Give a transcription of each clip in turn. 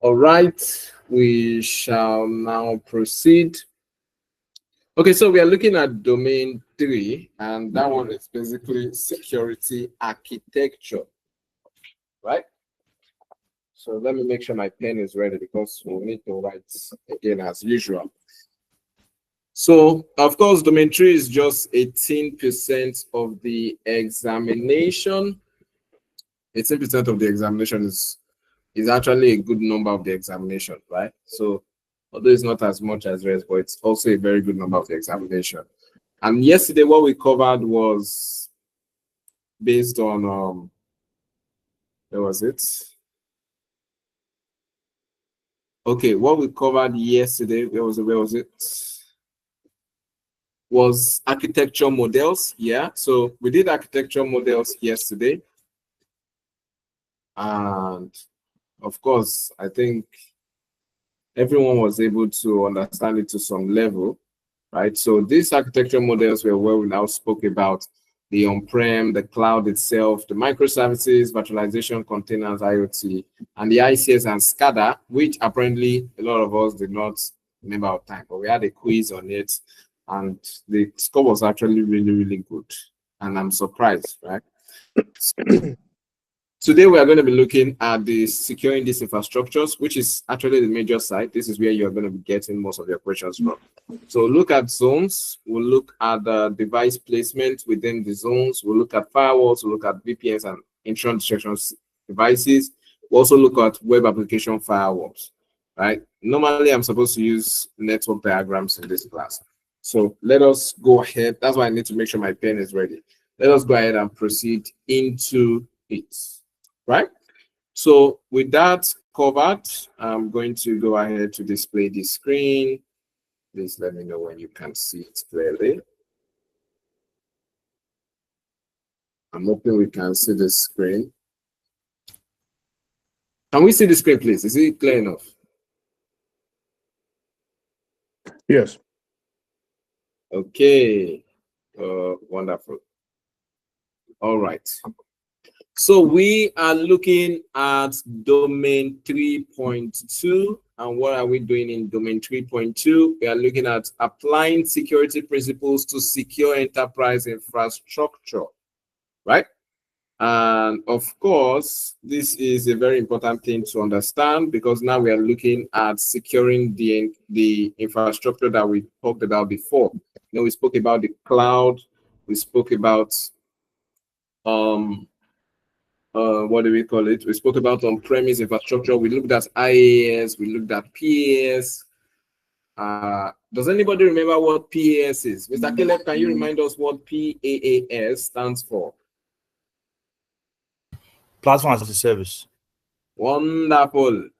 All right, we shall now proceed. Okay, so we are looking at domain 3, and that one is basically security architecture, right? So let me make sure my pen is ready because we'll need to write again as usual. So, of course, domain 3 is just 18% of the examination. 18% of the examination is actually a good number of the examination, right? So, although it's not as much as rest, but it's also a very good number of the examination. And yesterday, what we covered was based on, where was it? Okay, what we covered yesterday, where was it? Was architecture models. Yeah, so we did architecture models yesterday. And of course, I think everyone was able to understand it to some level, right? So these architecture models were where we now spoke about the on-prem, the cloud itself, the microservices, virtualization, containers, IoT, and the ICS and SCADA, which apparently a lot of us did not remember our time, but we had a quiz on it, and the score was actually really, really good. And I'm surprised, right? Today, we are going to be looking at the securing these infrastructures, which is actually the major side. This is where you're going to be getting most of your questions from. So look at zones. We'll look at the device placement within the zones. We'll look at firewalls. We'll look at VPNs and intrusion detection devices. We'll also look at web application firewalls, right? Normally, I'm supposed to use network diagrams in this class. So let us go ahead. That's why I need to make sure my pen is ready. Let us go ahead and proceed into it. Right? So with that covered, I'm going to go ahead to display the screen. Please let me know when you can see it clearly. I'm hoping we can see the screen. Can we see the screen, please? Is it clear enough? Yes. Okay. Wonderful. All right. So we are looking at domain 3.2. And what are we doing in domain 3.2? We are looking at applying security principles to secure enterprise infrastructure, right? And of course, this is a very important thing to understand because now we are looking at securing the infrastructure that we talked about before. You know, we spoke about the cloud, we spoke about what do we call it? We spoke about on-premise infrastructure. We looked at IaaS. We looked at PaaS. Does anybody remember what PaaS is? Mr. Caleb, can you remind us what PaaS stands for? Platform as a service. Wonderful.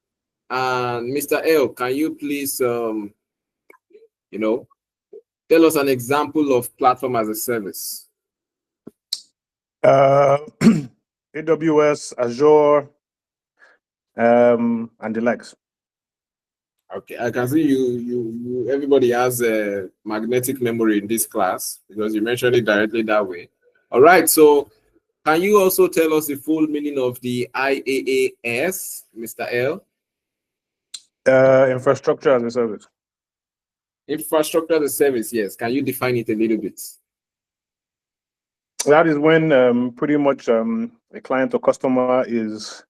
And Mr. L, can you please, tell us an example of platform as a service? AWS, Azure, and the likes. Okay, I can see you everybody has a magnetic memory in this class because you mentioned it directly that way. All right, so can you also tell us the full meaning of the IaaS, Mr. L? Infrastructure as a service. Infrastructure as a service, yes. Can you define it a little bit? That is when pretty much a client or customer is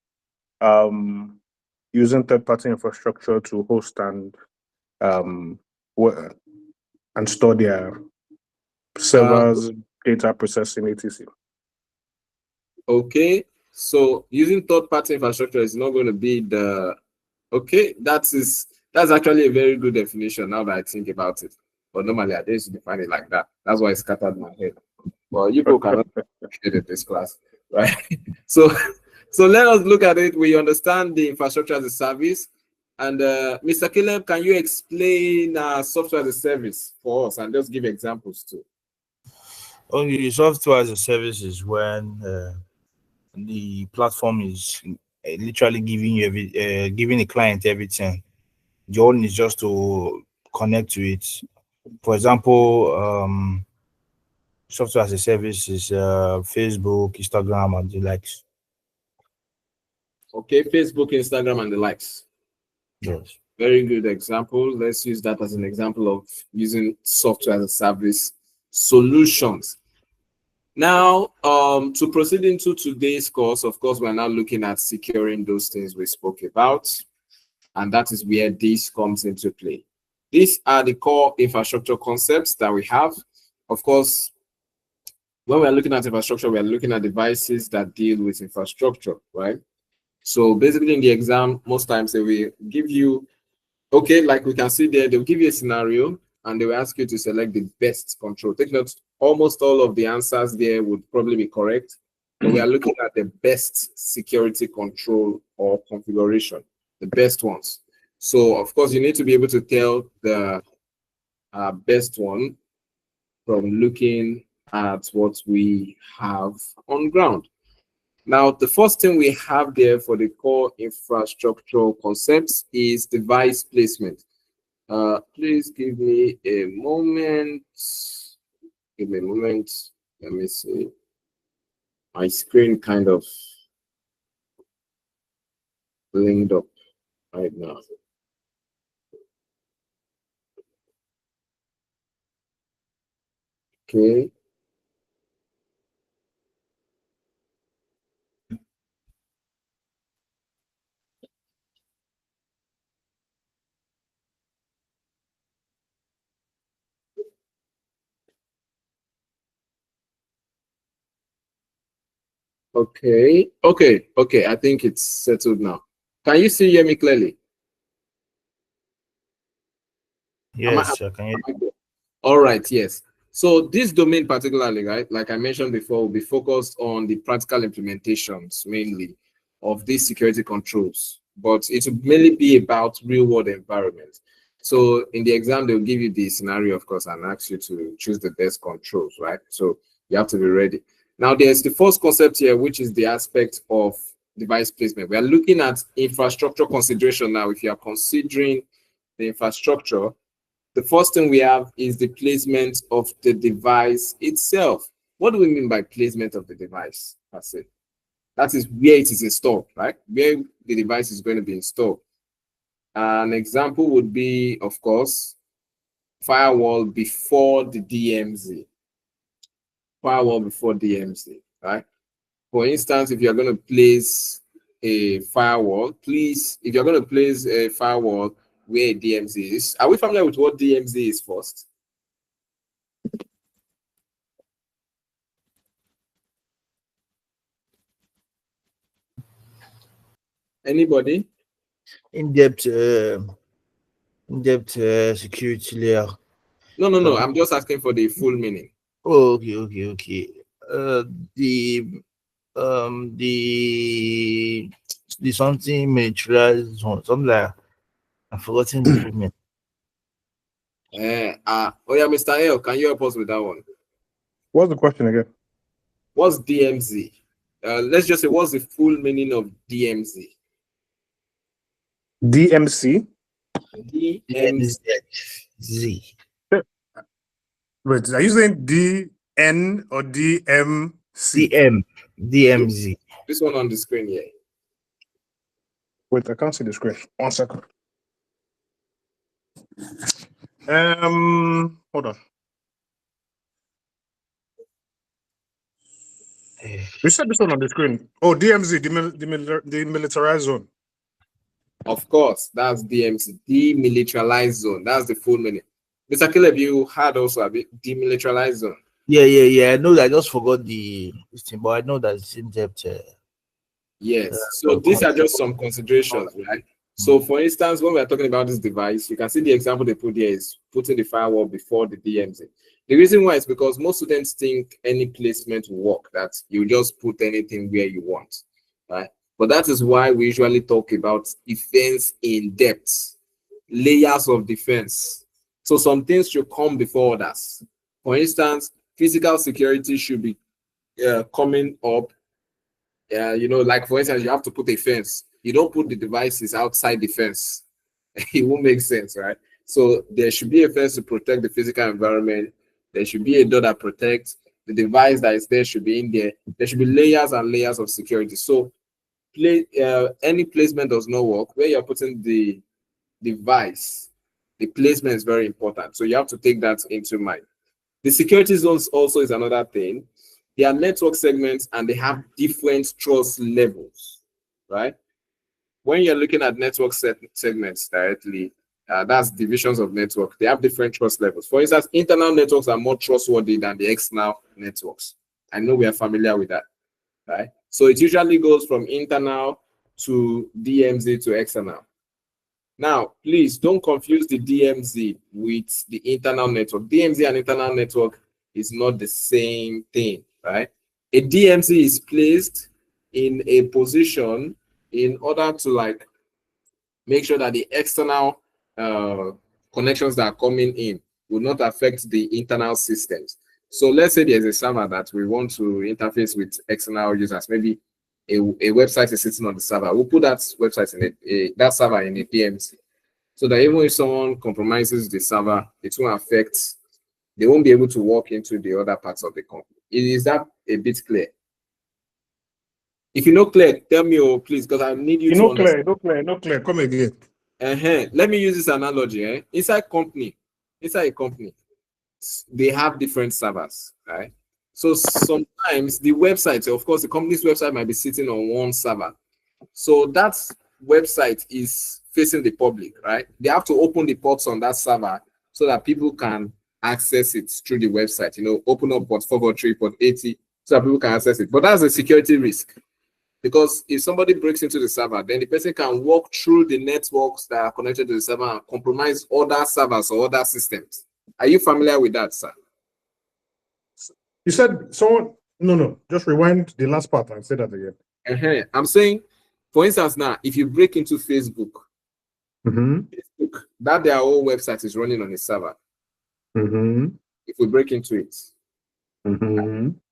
using third-party infrastructure to host and store their servers, data processing, etc. Okay, so using third-party infrastructure is not going to be the okay. That's actually a very good definition now that I think about it. But normally I didn't define it like that. That's why it scattered my head. Well, you people cannot in this class, right? So let us look at it. We understand the infrastructure as a service. And Mr. Caleb, can you explain software as a service for us and just give examples too? Okay, software as a service is when the platform is literally giving you giving the client everything. The only is just to connect to it. For example, software as a service is Facebook, Instagram, and the likes. Okay, Facebook, Instagram, and the likes. Yes. Very good example. Let's use that as an example of using software as a service solutions. Now, to proceed into today's course, of course, we're now looking at securing those things we spoke about, and that is where this comes into play. These are the core infrastructure concepts that we have. Of course, when we're looking at infrastructure, we're looking at devices that deal with infrastructure, right? So basically in the exam, most times they will give you, okay, like we can see there, they'll give you a scenario and they will ask you to select the best control. Take note, almost all of the answers there would probably be correct, but we are looking at the best security control or configuration, the best ones. So of course you need to be able to tell the best one from looking at what we have on ground. Now, the first thing we have there for the core infrastructure concepts is device placement. Please give me a moment. Give me a moment. Let me see. My screen kind of linked up right now. Okay. Okay. I think it's settled now. Can you hear me clearly? Yes, I can. All right, yes. So this domain particularly, right, like I mentioned before, will be focused on the practical implementations mainly of these security controls, but it will mainly be about real-world environment. So in the exam, they'll give you the scenario, of course, and ask you to choose the best controls, right? So you have to be ready. Now, there's the first concept here, which is the aspect of device placement. We are looking at infrastructure consideration now. If you are considering the infrastructure, the first thing we have is the placement of the device itself. What do we mean by placement of the device? That's it. That is where it is installed, right? Where the device is going to be installed. An example would be, of course, firewall before the DMZ. Firewall before DMZ, right? For instance, if you're going to place a firewall, if you're going to place a firewall where DMZ is, are we familiar with what DMZ is first? Anybody? In-depth security layer. No. I'm just asking for the full meaning. Oh, okay. The something militarized zone, something like I've forgotten the full name. Oh yeah, Mr. L, can you help us with that one? What's the question again? What's DMZ? Let's just say, what's the full meaning of DMZ? DMC? DMZ. Wait, are you saying DN or DMC? DMZ. This one on the screen here. Wait, I can't see the screen. 1 second. Hold on. You said this one on the screen. Oh, DMZ, demilitarized zone. Of course, that's DMZ, demilitarized zone. That's the full meaning. Mr. Caleb, you had also a bit demilitarized zone. Yeah. I know that I just forgot the thing, but I know that it's in depth. Yes. So these are just some considerations, right? So for instance, when we're talking about this device, you can see the example they put here is putting the firewall before the DMZ. The reason why is because most students think any placement will work, that you just put anything where you want, right? But that is why we usually talk about defense in depth, layers of defense. So some things should come before others. For instance, physical security should be coming up. Like for instance, you have to put a fence. You don't put the devices outside the fence. It won't make sense, right? So there should be a fence to protect the physical environment. There should be a door that protects the device that is there should be in there. There should be layers and layers of security. So any placement does not work where you're putting the device, the placement is very important. So you have to take that into mind. The security zones also is another thing. They are network segments and they have different trust levels, right? When you're looking at network segments directly, that's divisions of network. They have different trust levels. For instance, internal networks are more trustworthy than the external networks. I know we are familiar with that, right? So it usually goes from internal to DMZ to external. Now, please don't confuse the DMZ with the internal network. DMZ and internal network is not the same thing, right? A DMZ is placed in a position in order to like make sure that the external connections that are coming in will not affect the internal systems. So let's say there's a server that we want to interface with external users. Maybe a website is sitting on the server. We'll put that website in that server in a DMZ, so that even if someone compromises the server, it won't affect. They won't be able to walk into the other parts of the company. Is that a bit clear? If you know clear, tell me, please, because I need you to understand. No clear. Come again. Let me use this analogy. Inside a company, they have different servers, right? So sometimes the website, of course, the company's website might be sitting on one server. So that website is facing the public, right? They have to open the ports on that server so that people can access it through the website. Open up port 443, port 80, so that people can access it. But that's a security risk. Because if somebody breaks into the server, then the person can walk through the networks that are connected to the server and compromise other servers or other systems. Are you familiar with that, sir? You said someone. No. Just rewind the last part and say that again. I'm saying, for instance, now, if you break into Facebook, Facebook, that their whole website is running on a server. If we break into it,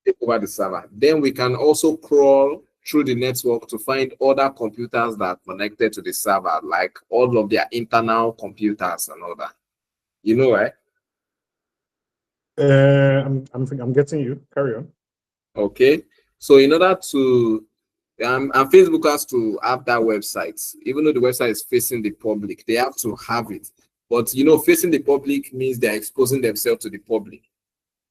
take over the server, then we can also crawl through the network to find other computers that are connected to the server, like all of their internal computers and all that. You know, right? I'm getting you. Carry on. Okay. So in order to, and Facebook has to have that website, even though the website is facing the public, they have to have it. But facing the public means they're exposing themselves to the public.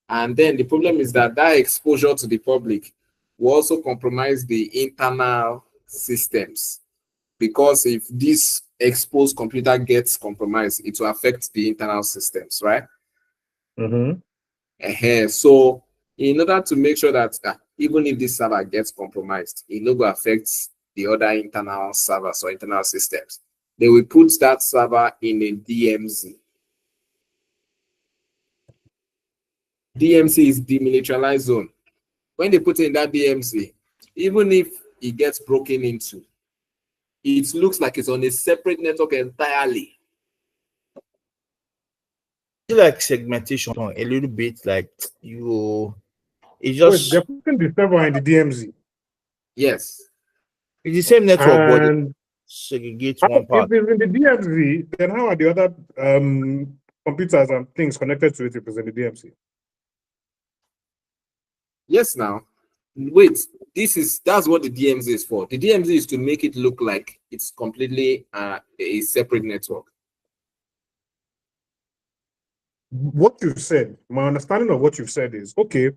And then the problem is that exposure to the public will also compromise the internal systems, because if this exposed computer gets compromised, it will affect the internal systems, right? So in order to make sure that even if this server gets compromised, it no go affects the other internal servers or internal systems, they will put that server in a DMZ. DMZ is demilitarized zone. When they put it in that DMZ, even if it gets broken into, it looks like it's on a separate network entirely. Like segmentation a little bit, like it's just they're putting the server in the DMZ. Yes, it's the same network, but segregate one part. If it's in the DMZ, then how are the other computers and things connected to it if it's in the DMZ? Yes, now. Wait, that's what the DMZ is for. The DMZ is to make it look like it's completely a separate network. What you've said, my understanding of what you've said is, okay,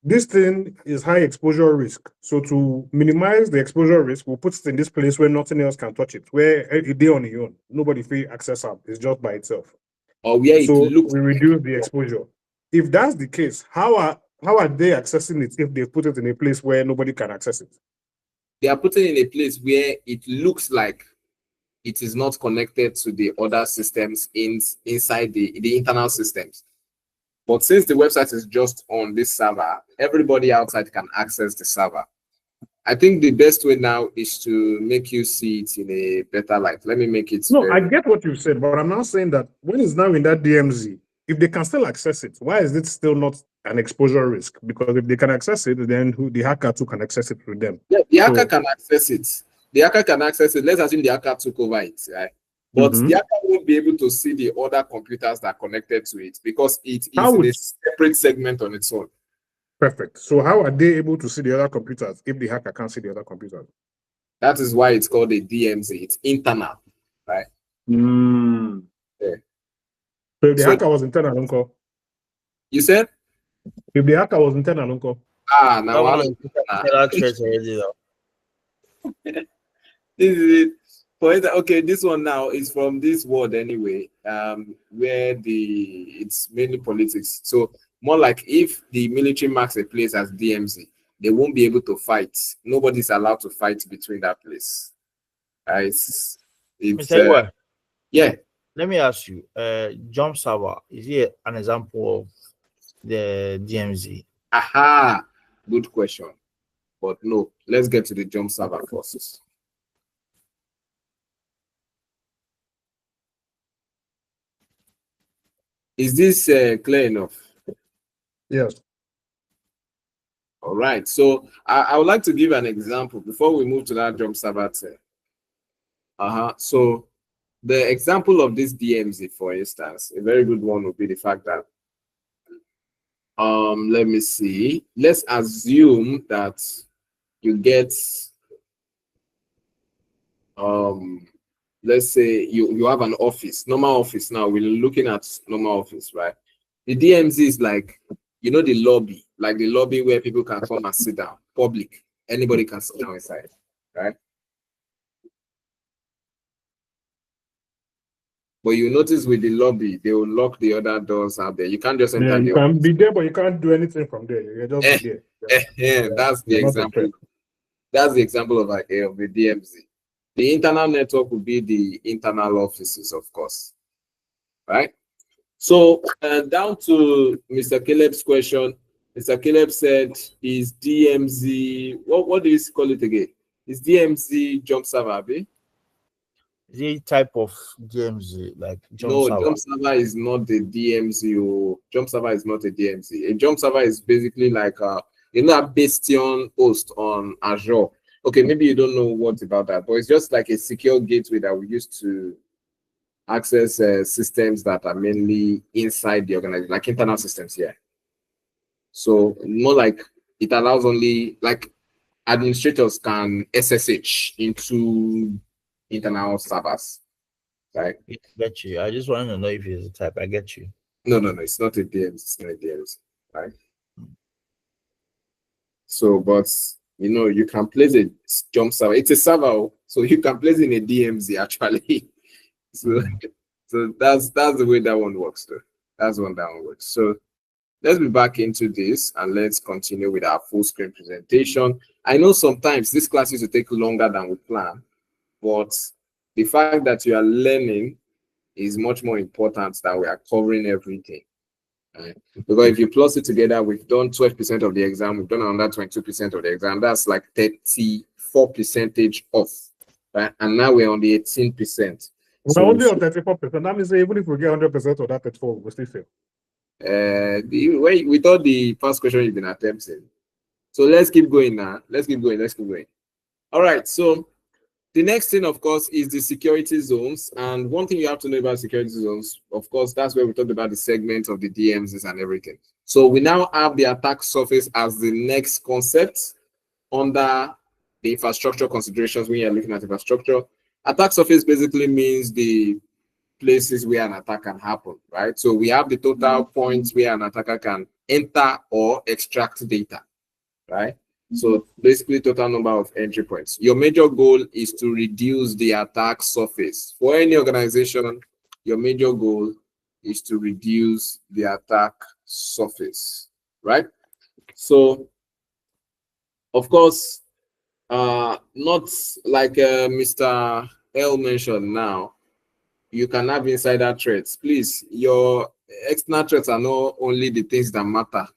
this thing is high exposure risk. So to minimize the exposure risk, we'll put it in this place where nothing else can touch it, where a day on your own, nobody free access up, it's just by itself. Or where so it looks we reduce the exposure. If that's the case, how are they accessing it if they put it in a place where nobody can access it? They are putting it in a place where it looks like it is not connected to the other systems inside the internal systems. But since the website is just on this server, everybody outside can access the server. I think the best way now is to make you see it in a better light. Let me make it. No, I get what you said, but I'm not saying that when it's now in that DMZ, if they can still access it, why is it still not an exposure risk? Because if they can access it, then the hacker too can access it through them. Yeah, the hacker can access it. The hacker can access it. Let's assume the hacker took over it, right? But the hacker won't be able to see the other computers that are connected to it because it is in a separate segment on its own. Perfect. So how are they able to see the other computers if the hacker can't see the other computers? That is why it's called a DMZ. It's internal, right? Mm. Yeah. So if the So- hacker was internal, uncle. You said? If the hacker was internal, uncle. Ah, That now one I is internal threat already though. this is it. For instance, okay, this one now is from this word anyway, where it's mainly politics. So more like if the military marks a place as DMZ, they won't be able to fight. Nobody's allowed to fight between that place. It's Mr. Ewa, yeah. let me ask you, jump server, is it an example of the DMZ? Aha, good question. But no, let's get to the jump server first. Is this clear enough? Yes. All right. So I would like to give an example before we move to that jump server. So the example of this DMZ, for instance, a very good one would be the fact that let me see. Let's assume that you get let's say you have an office, normal office. Now we're looking at normal office, right? The DMZ is like, you know, the lobby, like the lobby where people can come and sit down, public. Anybody can sit down inside, right? But you notice with the lobby, they will lock the other doors out there. You can't just enter Yeah, the you can be there, but you can't do anything from there. You're just be there. Yeah, that's the You're not a example. threat. That's the example of the DMZ. The internal network would be the internal offices, of course, right? So down to Mr. Caleb's question. Mr. Caleb said, "Is DMZ what do you call it again? Is DMZ jump server? Abi? The type of DMZ, like jump No, server. jump server is not the DMZ. Jump server is not a DMZ. A jump server is basically like you know, a Bastion host on Azure. Okay, maybe you don't know what about that, but it's just like a secure gateway that we use to access systems that are mainly inside the organization, like internal systems here. So more like it allows only like administrators can SSH into internal servers, right? I get you. I just want to know if it's a type. I get you. No, it's not a DMZ. It's not a DMZ, right? So, but you know, you can place a jump server. It's a server, so you can place in a DMZ actually. So that's the way that one works, though. That's one that one works. So let's be back into this and let's continue with our full screen presentation. I know sometimes this class used to take longer than we planned, but the fact that you are learning is much more important than we are covering everything. Right? Because if you plus it together, we've done 12% of the exam, we've done another 22% of the exam. That's like 34% off, right? And now we're on the 18%. We're only on 34%. That means even if we get 100% of that 34, we'll still fail. We thought the first question you've been attempting. So let's keep going now. Let's keep going. All right. So the next thing, of course, is the security zones. And one thing you have to know about security zones, of course, that's where we talked about the segments of the DMZs and everything. So we now have the attack surface as the next concept under the infrastructure considerations when you're looking at infrastructure. Attack surface basically means the places where an attack can happen, right? So we have the total points where an attacker can enter or extract data, right? So basically total number of entry points. Your major goal is to reduce the attack surface. For any organization, your major goal is to reduce the attack surface, right? So, of course, not like Mr. L mentioned now, you can have insider threats. Please, your external threats are not only the things that matter.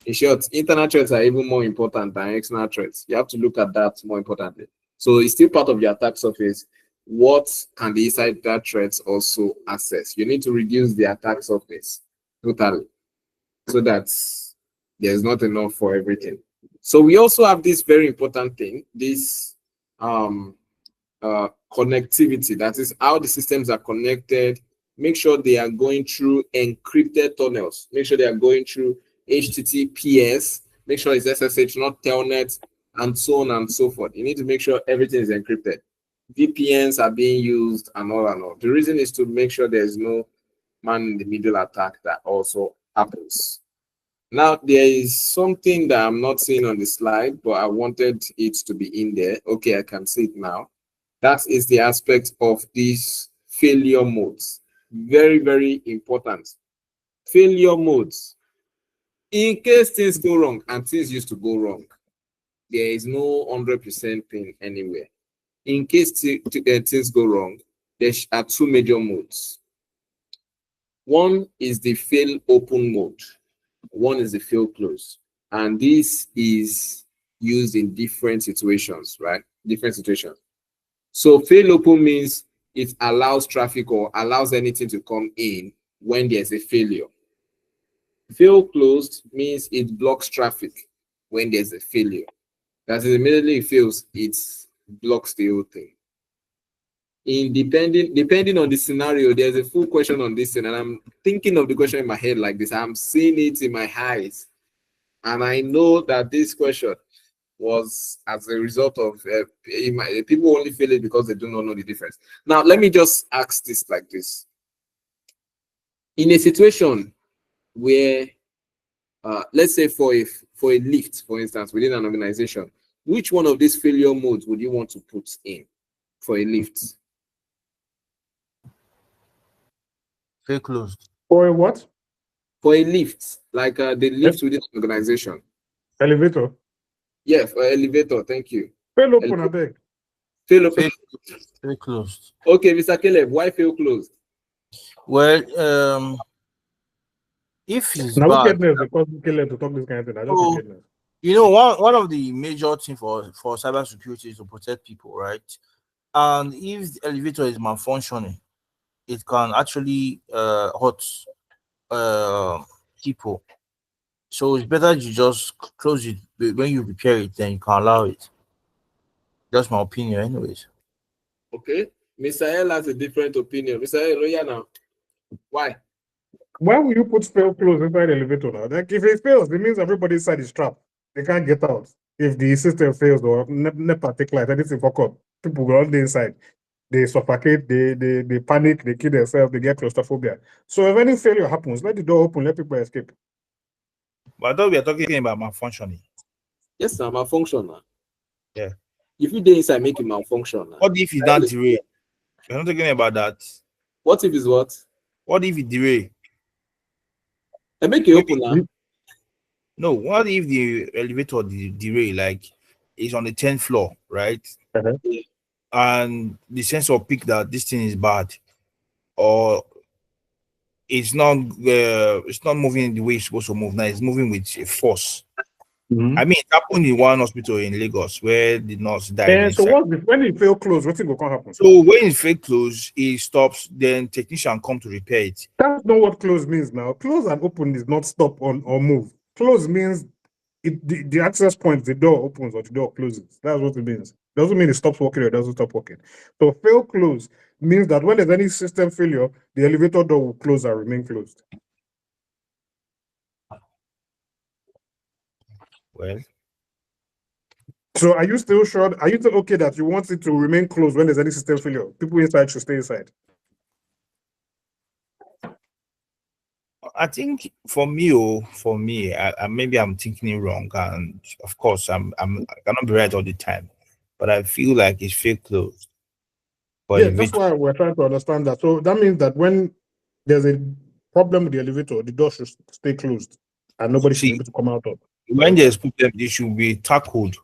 In short, internal threats are even more important than external threats. You have to look at that more importantly. So it's still part of your attack surface. What can the insider threats also access? You need to reduce the attack surface totally so that there's not enough for everything. So we also have this very important thing, this connectivity. That is how the systems are connected. Make sure they are going through encrypted tunnels. Make sure they are going through HTTPS. Make sure it's SSH, not Telnet, and so on and so forth. You need to make sure everything is encrypted. VPNs are being used and all and all. The reason is to make sure there's no man in the middle attack that also happens. Now, there is something that I'm not seeing on the slide, but I wanted it to be in there. Okay, I can see it now. That is the aspect of these failure modes. Very, very important. Failure modes. In case things go wrong, and things used to go wrong, there is no 100% thing anywhere. In case things go wrong, there are two major modes. One is the fail open mode. One is the fail close. And this is used in different situations, right? Different situations. So fail open means it allows traffic or allows anything to come in when there's a failure. Fail closed means it blocks traffic when there's a failure. That is, immediately it fails, it blocks the whole thing. Depending on the scenario, there's a full question on this thing, and I'm thinking of the question in my head like this. I'm seeing it in my eyes, and I know that this question was as a result of people only fail it because they do not know the difference. Now, let me just ask this like this. In a situation where, let's say for a lift, for instance, within an organization, which one of these failure modes would you want to put in for a lift? Fail closed. For a what? For a lift, like the lift within an organization. Elevator. Yeah, for elevator. Thank you. Fail open, I beg. Fail open. Fail closed. Okay, Mr. Caleb, why fail closed? Well, if it's Now bad, wickedness, because Caleb to talk this kind of thing. I just wickedness. you know, one of the major things for cybersecurity is to protect people, right? And if the elevator is malfunctioning, it can actually hurt people. So it's better you just close it when you repair it, then you can allow it. That's my opinion, anyways. Okay, Mr. L has a different opinion. Mr. L, yeah, now why? Why will you put fail close inside the elevator now? Like if it fails, it means everybody inside is trapped. They can't get out. If the system fails or NEPA take light, anything fuck up, people go on the inside. They suffocate, they panic, they kill themselves, they get claustrophobia. So if any failure happens, let the door open, let people escape. But I thought we are talking about malfunctioning. Yes, sir, malfunction now. Yeah. If you did inside, make it malfunction now. What if it's not derail? We're not talking about that. What if it's what? What if it derail? I make it open now. No, what if the elevator derail, like it's on the 10th floor, right? And the sensor pick that this thing is bad, or it's not moving the way it's supposed to move now. It's moving with a force. I mean, it happened in one hospital in Lagos where the nurse died. And so when it fail close, what thing will happen? So when it fail close, it stops. Then technician come to repair it. That's not what close means now. Close and open is not stop on or move. Close means the access point, the door opens or the door closes. That's what it means. Doesn't mean it stops working or it doesn't stop working. So fail close means that when there's any system failure, the elevator door will close and remain closed. Well, so are you still sure? Are you still okay that you want it to remain closed when there's any system failure? People inside should stay inside. I think for me, maybe I'm thinking it wrong, and of course, I cannot be right all the time, but I feel like it's fail closed. But yeah, that's why we're trying to understand that. So that means that when there's a problem with the elevator, the door should stay closed, and nobody should be able to come out of. When there's problem, it should be tackled.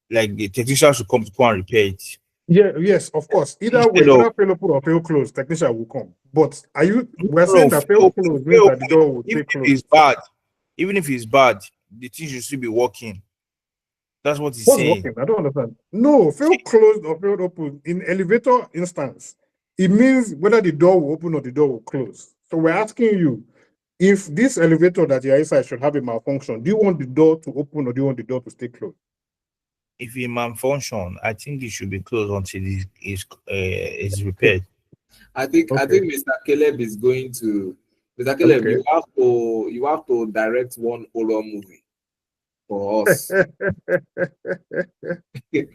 Like the technician should come and repair it. Yeah, yes, of course. Either way, whether fail open or fail closed, technician will come. But we're saying that fail closed means that the door will stay closed. It's bad, even if it's bad, the thing should still be working. That's what he's saying. Working? I don't understand. No, fail closed or fail open in elevator instance, it means whether the door will open or the door will close. So we're asking you, if this elevator that you're inside should have a malfunction, do you want the door to open or do you want the door to stay closed? If it malfunction, I think it should be closed until it is repaired. I think Mr. Caleb is going to. Mr. Caleb, you have to direct one horror movie for us.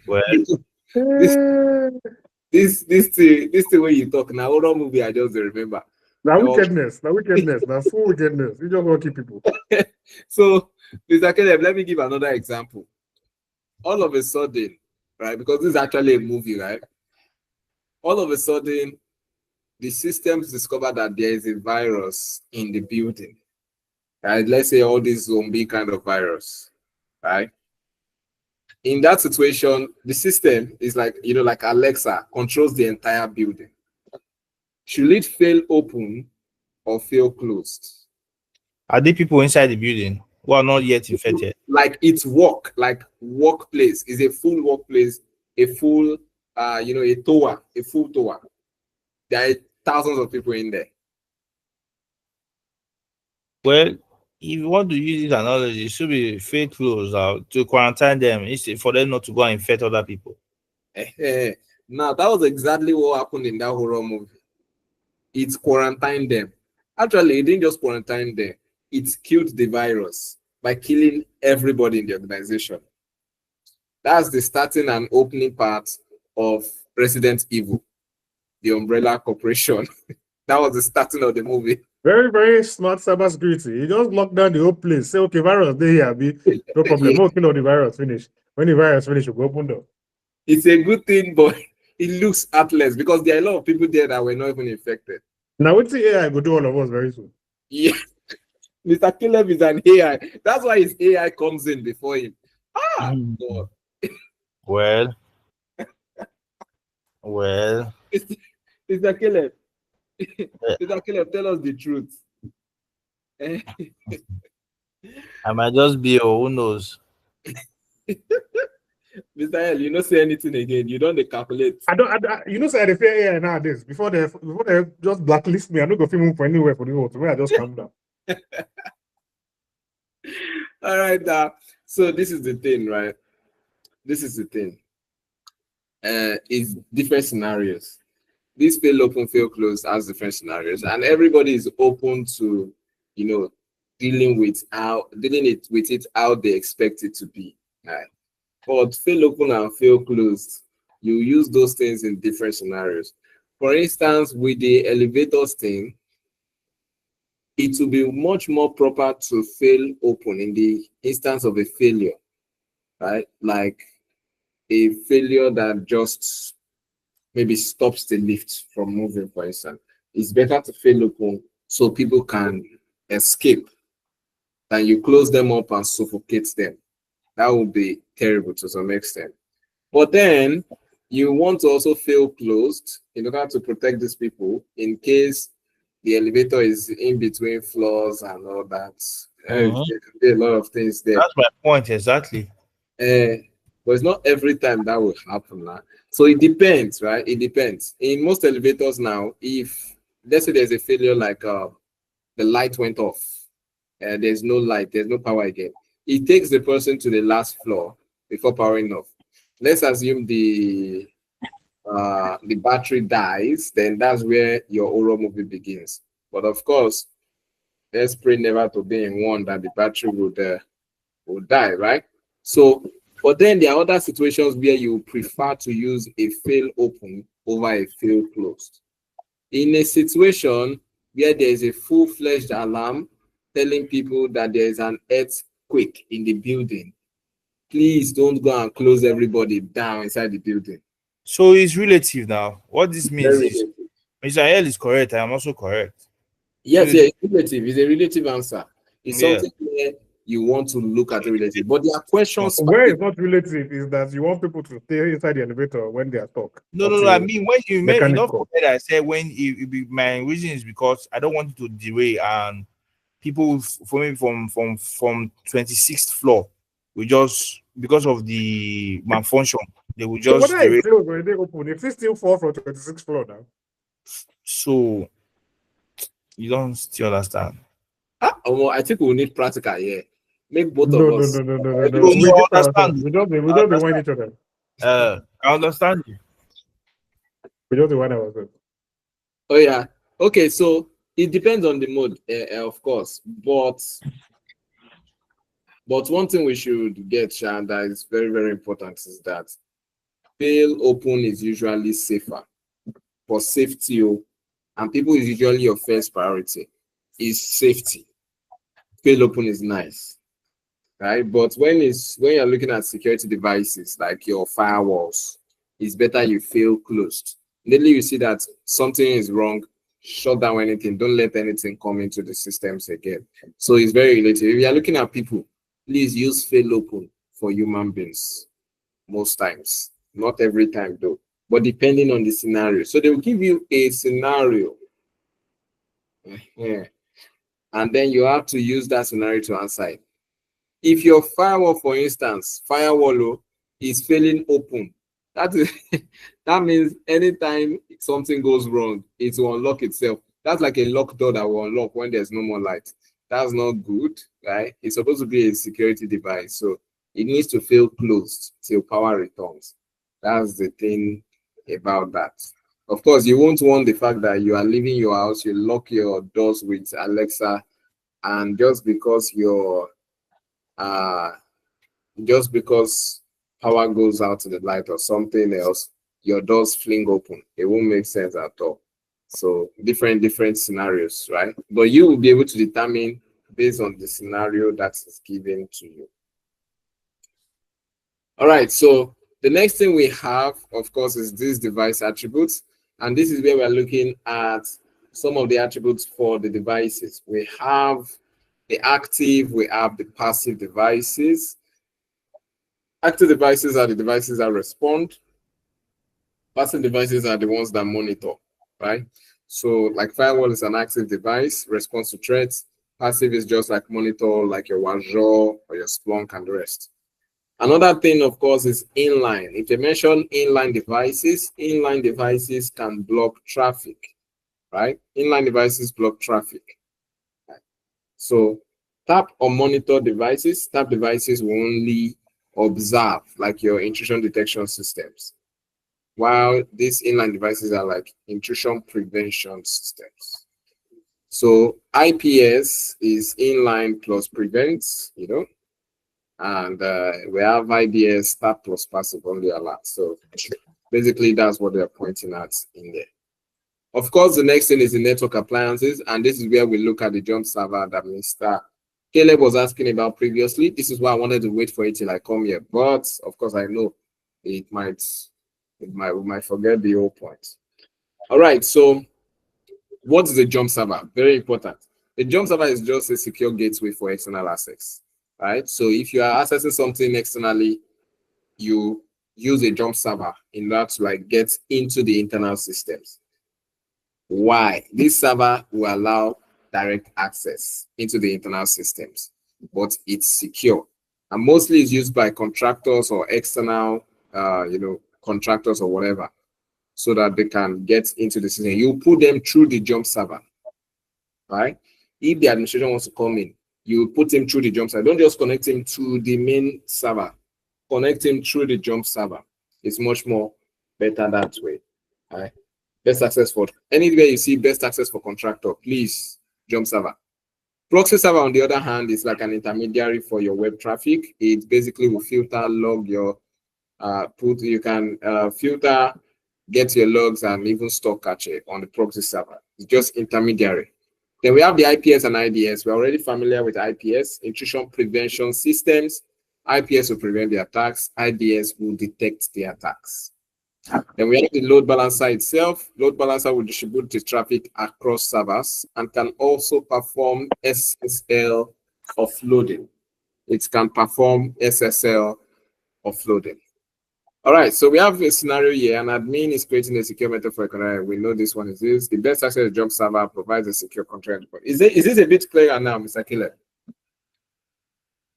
Well, this thing when you talk now, horror movie I just remember. Now wickedness, now full wickedness. You just want to keep people. So, Mr. Caleb, let me give another example. All of a sudden, right, because this is actually a movie, right? All of a sudden, the systems discover that there is a virus in the building. Right? Let's say all this zombie kind of virus, right? In that situation, the system is like, like Alexa controls the entire building. Should it fail open or fail closed? Are there people inside the building who are not yet infected? Like it's workplace is a full workplace, a full, a full tower. There are thousands of people in there. Well, if you want to use this analogy, it should be fail closed to quarantine them for them not to go and infect other people. Now, that was exactly what happened in that horror movie. It quarantined them. Actually, it didn't just quarantine them. It killed the virus by killing everybody in the organization. That's the starting and opening part of Resident Evil, the Umbrella Corporation. That was the starting of the movie. Very, very smart cybersecurity. You just lock down the whole place. Say, okay, virus, they here, no problem. Yeah. We'll kill all the virus, finish. When the virus finish, we'll open door. It's a good thing, but it looks heartless because there are a lot of people there that were not even infected. Now, what's the AI will do all of us very soon? Yeah. Mr. Caleb is an AI. That's why his AI comes in before him. God. Well. Mr. Caleb. Mr. Caleb, tell us the truth. I might just be, who knows? Mr. L, you don't say anything again. You don't calculate. I say they fear AI nowadays. Before they just blacklist me, I don't go film for anywhere for the world. So I just calm down. All right, so this is the thing, right? This is the thing. It's different scenarios. This fail open, fail close has different scenarios, and everybody is open to, dealing with it how they expect it to be. Right? But fail open and fail closed, you use those things in different scenarios. For instance, with the elevators thing, it will be much more proper to fail open in the instance of a failure, right? Like a failure that just maybe stops the lift from moving, for instance. It's better to fail open so people can escape than you close them up and suffocate them. That would be terrible to some extent. But then you want to also fail closed in order to protect these people in case the elevator is in between floors and all that. There could be a lot of things there. That's my point, exactly. But it's not every time that will happen now. So it depends, right? It depends. In most elevators now, if let's say there's a failure like the light went off, there's no light, there's no power again. It takes the person to the last floor before powering off. Let's assume the battery dies, then that's where your horror movie begins. But of course, let's pray never to be in one that the battery would die, right? So, but then there are other situations where you prefer to use a fail open over a fail closed. In a situation where there is a full-fledged alarm telling people that there is an earthquake in the building, please don't go and close everybody down inside the building. So it's relative now. What this means is Mr. L is correct. I am also correct. Yes, yeah, it's relative. It's a relative answer. It's something where you want to look at the relative. But there are questions. Where it's not relative is that you want people to stay inside the elevator when they are stuck. No. I mean, when you made enough of that, I said my reason is because I don't want to derail and people from 26th floor we just because of the malfunction they will just. So whether it's closed or they open, if it's still fall from 26th floor now. So you don't still understand. I think we need practical here. Make both of us. No. We understand. We don't rewind each other. I understand you. We don't rewind ourselves. Oh yeah. Okay, so it depends on the mode, of course. But one thing we should get, Shan, that is very, very important is that fail open is usually safer for safety, and people is usually your first priority is safety. Fail open is nice, right? But when you're looking at security devices like your firewalls, it's better you fail closed. Immediately you see that something is wrong, shut down anything. Don't let anything come into the systems again. So it's very related. If you are looking at people, please use fail open for human beings most times. Not every time though, but depending on the scenario. So they will give you a scenario. And then you have to use that scenario to answer it. If your firewall, for instance, is failing open, that means anytime something goes wrong, it will unlock itself. That's like a locked door that will unlock when there's no more light. That's not good, right? It's supposed to be a security device, so it needs to fail closed till power returns. That's the thing about that. Of course, you won't want the fact that you are leaving your house, you lock your doors with Alexa, and just because power goes out to the light or something else, your doors fling open. It won't make sense at all. So different scenarios, right? But you will be able to determine based on the scenario that is given to you. All right, so the next thing we have, of course, is these device attributes. And this is where we're looking at some of the attributes for the devices. We have the active, we have the passive devices. Active devices are the devices that respond. Passive devices are the ones that monitor, right? So like firewall is an active device, responds to threats. Passive is just like monitor, like your Wazoo or your Splunk and the rest. Another thing, of course, is inline. If you mention inline devices can block traffic, right? Inline devices block traffic. Right? So tap or monitor devices, tap devices will only observe, like your intrusion detection systems, while these inline devices are like intrusion prevention systems. So IPS is inline plus prevent, you know, and we have IDS, tap plus passive only alert. So basically that's what they're pointing at in there. Of course, the next thing is the network appliances, and this is where we look at the jump server that Mr. Caleb was asking about previously. This is why I wanted to wait for it till I come here, but of course I know we might forget the whole point. All right, so what is a jump server? Very important. A jump server is just a secure gateway for external access, right? So if you are accessing something externally, you use a jump server in order to like get into the internal systems. Why? This server will allow direct access into the internal systems, but it's secure, and mostly it's used by contractors or external, contractors or whatever, so that they can get into the system. You put them through the jump server, right? If the administration wants to come in, you put him through the jump server. Don't just connect him to the main server. Connect him through the jump server. It's much more better that way, right? Best access for anywhere you see best access for contractor, please jump server. Proxy server, on the other hand, is like an intermediary for your web traffic. It basically will filter, log your filter, get your logs, and even store cache on the proxy server. It's just intermediary. Then we have the IPS and IDS. We're already familiar with IPS, intrusion prevention systems. IPS will prevent the attacks. IDS will detect the attacks. Then we have the load balancer itself. Load balancer will distribute the traffic across servers and can also perform SSL offloading. It can perform SSL offloading. All right, so we have a scenario here. An admin is creating a secure method for a container. We know this one is this. The best access jump server provides a secure container. Is this a bit clearer now, Mr. Killer?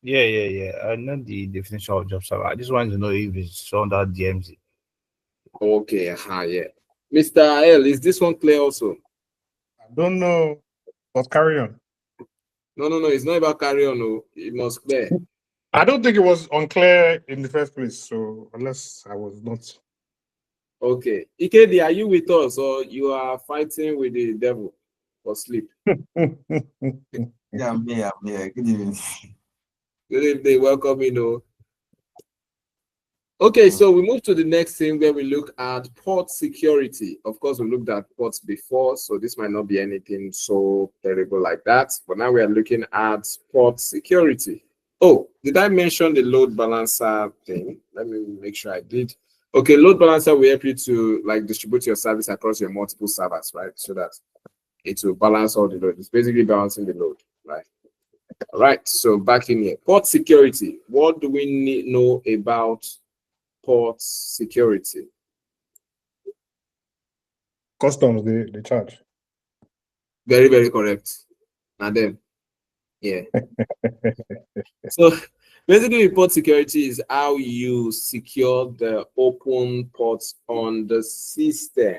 Yeah. I know the definition of jump server. I just wanted to know if it's under DMZ. Okay, yeah. Mr. L, is this one clear also? I don't know, but carry on. No, it's not about carry on. No, it must clear. I don't think it was unclear in the first place, so unless I was not. Okay. Ikedi, are you with us or you are fighting with the devil for sleep? Yeah, I'm here. Good evening. Good evening, welcome, Okay, so we move to the next thing where we look at port security. Of course, we looked at ports before, so this might not be anything so terrible like that. But now we are looking at port security. Oh, did I mention the load balancer thing? Let me make sure I did. Okay, load balancer will help you to like distribute your service across your multiple servers, right? So that it will balance all the load. It's basically balancing the load, right? All right, so back in here. Port security. What do we know about port security? Customs, they charge. Very, very correct. And then, yeah. So basically, port security is how you secure the open ports on the system,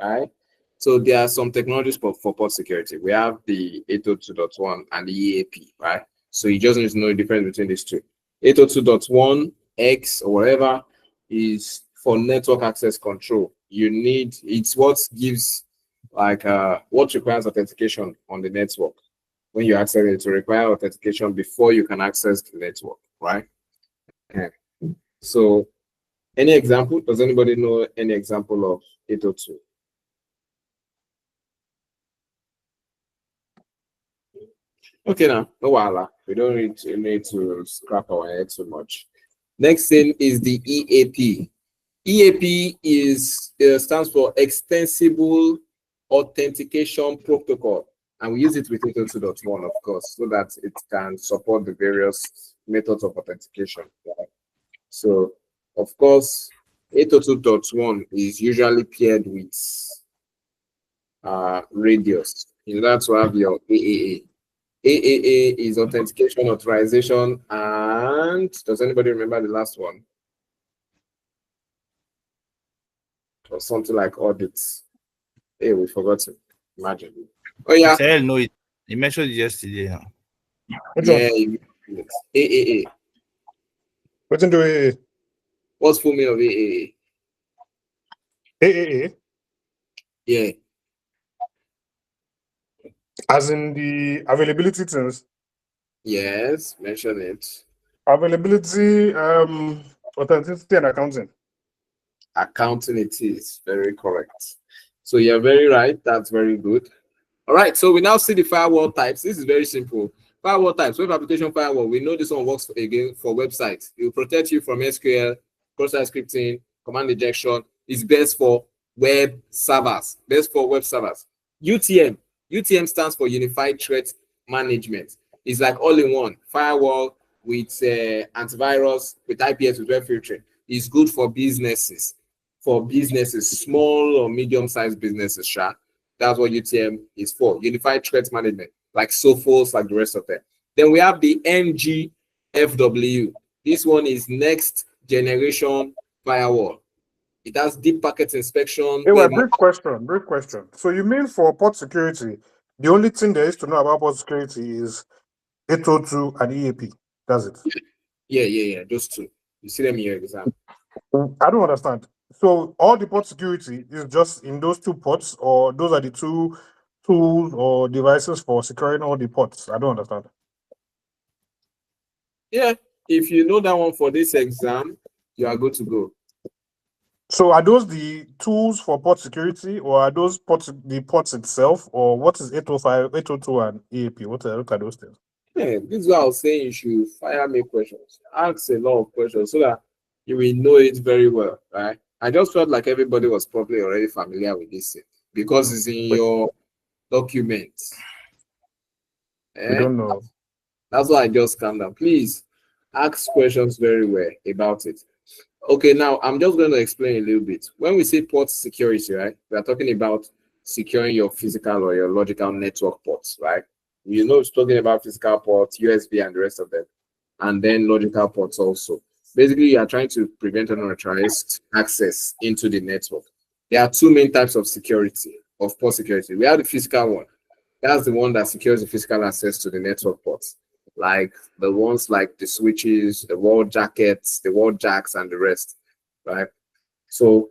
right? So there are some technologies for port security. We have the 802.1 and the EAP, right? So you just need to know the difference between these two. 802.1 X or whatever is for network access control. It's what gives like what requires authentication on the network. When you access it, to require authentication before you can access the network, right? Yeah. So any example? Does anybody know any example of 802? Okay, now no wala. We don't need to scrap our head so much. Next thing is the EAP. EAP stands for Extensible Authentication Protocol, and we use it with 802.1, of course, so that it can support the various methods of authentication. Right? So, of course, 802.1 is usually paired with radius. In order to have your AAA. AAA is authentication, authorization, and does anybody remember the last one? Or something like audits. Hey, we forgot to imagine. Oh yeah. No, you mentioned it yesterday. Huh? Yeah, AAA. What's into AAA? What's full meaning of AAA? AAA? Yeah. As in the availability things? Yes, mention it. Availability, authenticity, and accounting. Accounting it is. Very correct. So you're very right. That's very good. All right, so we now see the firewall types. This is very simple. Firewall types, web application firewall. We know this one works for websites. It will protect you from SQL, cross-site scripting, command injection. It's best for web servers. Best for web servers. UTM. UTM stands for Unified Threat Management. It's like all in one. Firewall with antivirus, with IPS, with web filtering. It's good for businesses. For businesses, small or medium-sized businesses, sure. That's what UTM is for, Unified Threat Management, like Sophos, like the rest of them. Then we have the NGFW. This one is Next Generation Firewall. It has deep packet inspection. Hey, well, brief question. So you mean for port security, the only thing there is to know about port security is 802 and EAP? That's it? Yeah. Those two. You see them in your exam. I don't understand. So all the port security is just in those two ports, or those are the two tools or devices for securing all the ports? I don't understand. Yeah, if you know that one for this exam, you are good to go. So are those the tools for port security, or are those ports the ports itself, or what is 805, 802, and EAP? What are those things? Yeah, this is why I was saying you should fire me questions. Ask a lot of questions so that you will know it very well, right? I just felt like everybody was probably already familiar with this thing because it's in your documents. I don't know. That's why I just calm down. Please ask questions very well about it. Okay, now I'm just going to explain a little bit. When we say port security, right, we are talking about securing your physical or your logical network ports, right? You know, it's talking about physical ports, USB, and the rest of them, and then logical ports also. Basically, you are trying to prevent unauthorized access into the network. There are two main types of security, of port security. We have the physical one. That's the one that secures the physical access to the network ports, like the ones like the switches, the wall jackets, the wall jacks, and the rest, right? So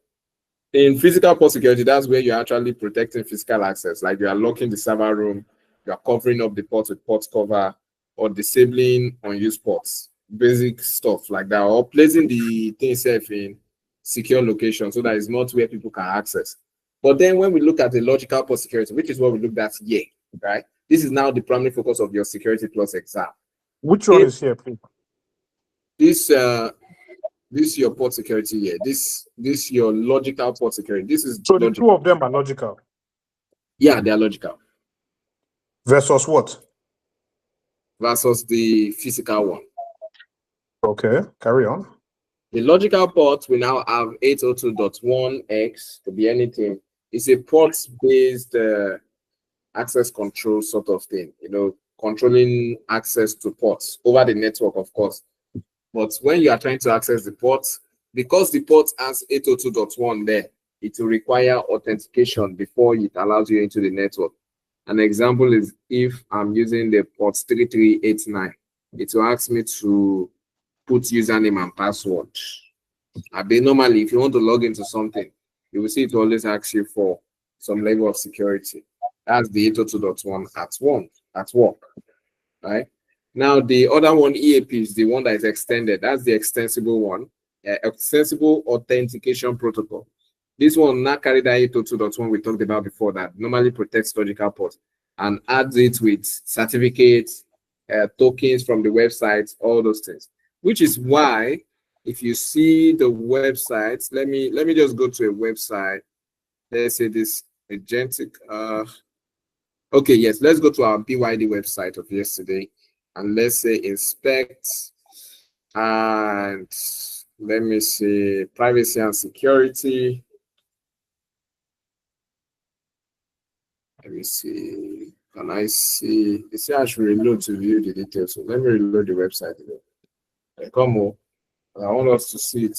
in physical port security, that's where you're actually protecting physical access, like you are locking the server room, you are covering up the port with port cover, or disabling unused ports. basic stuff like that, or placing the thing itself in secure location so that it's not where people can access. But then when we look at the logical port security, which is what we looked at here, right? This is now the primary focus of your Security Plus exam. Which one is here, please? This your port security here. This your logical port security. This is So the logical. two of them are logical. Yeah, they are logical. Versus what? Versus the physical one. Okay, carry on. The logical port we now have 802.1x to be anything. It's a port-based access control sort of thing, controlling access to ports over the network, of course. But when you are trying to access the port, because the port has 802.1 there, it will require authentication before it allows you into the network. An example is if I'm using the port 3389, it will ask me to put username and password. Normally, if you want to log into something, you will see it always asks you for some level of security. That's the 802.1 at work, right? Now, the other one, EAP, is the one that is extended. That's the extensible one, extensible authentication protocol. This one now carry that 802.1 we talked about before that normally protects logical ports and adds it with certificates, tokens from the website, all those things. Which is why, if you see the websites, let me just go to a website. Let's say this agentic. Okay, yes, let's go to our BYD website of yesterday, and let's say inspect, and let me see privacy and security. Let me see. Can I see? You see, I should reload to view the details. So let me reload the website again. Come on. I want us to see it.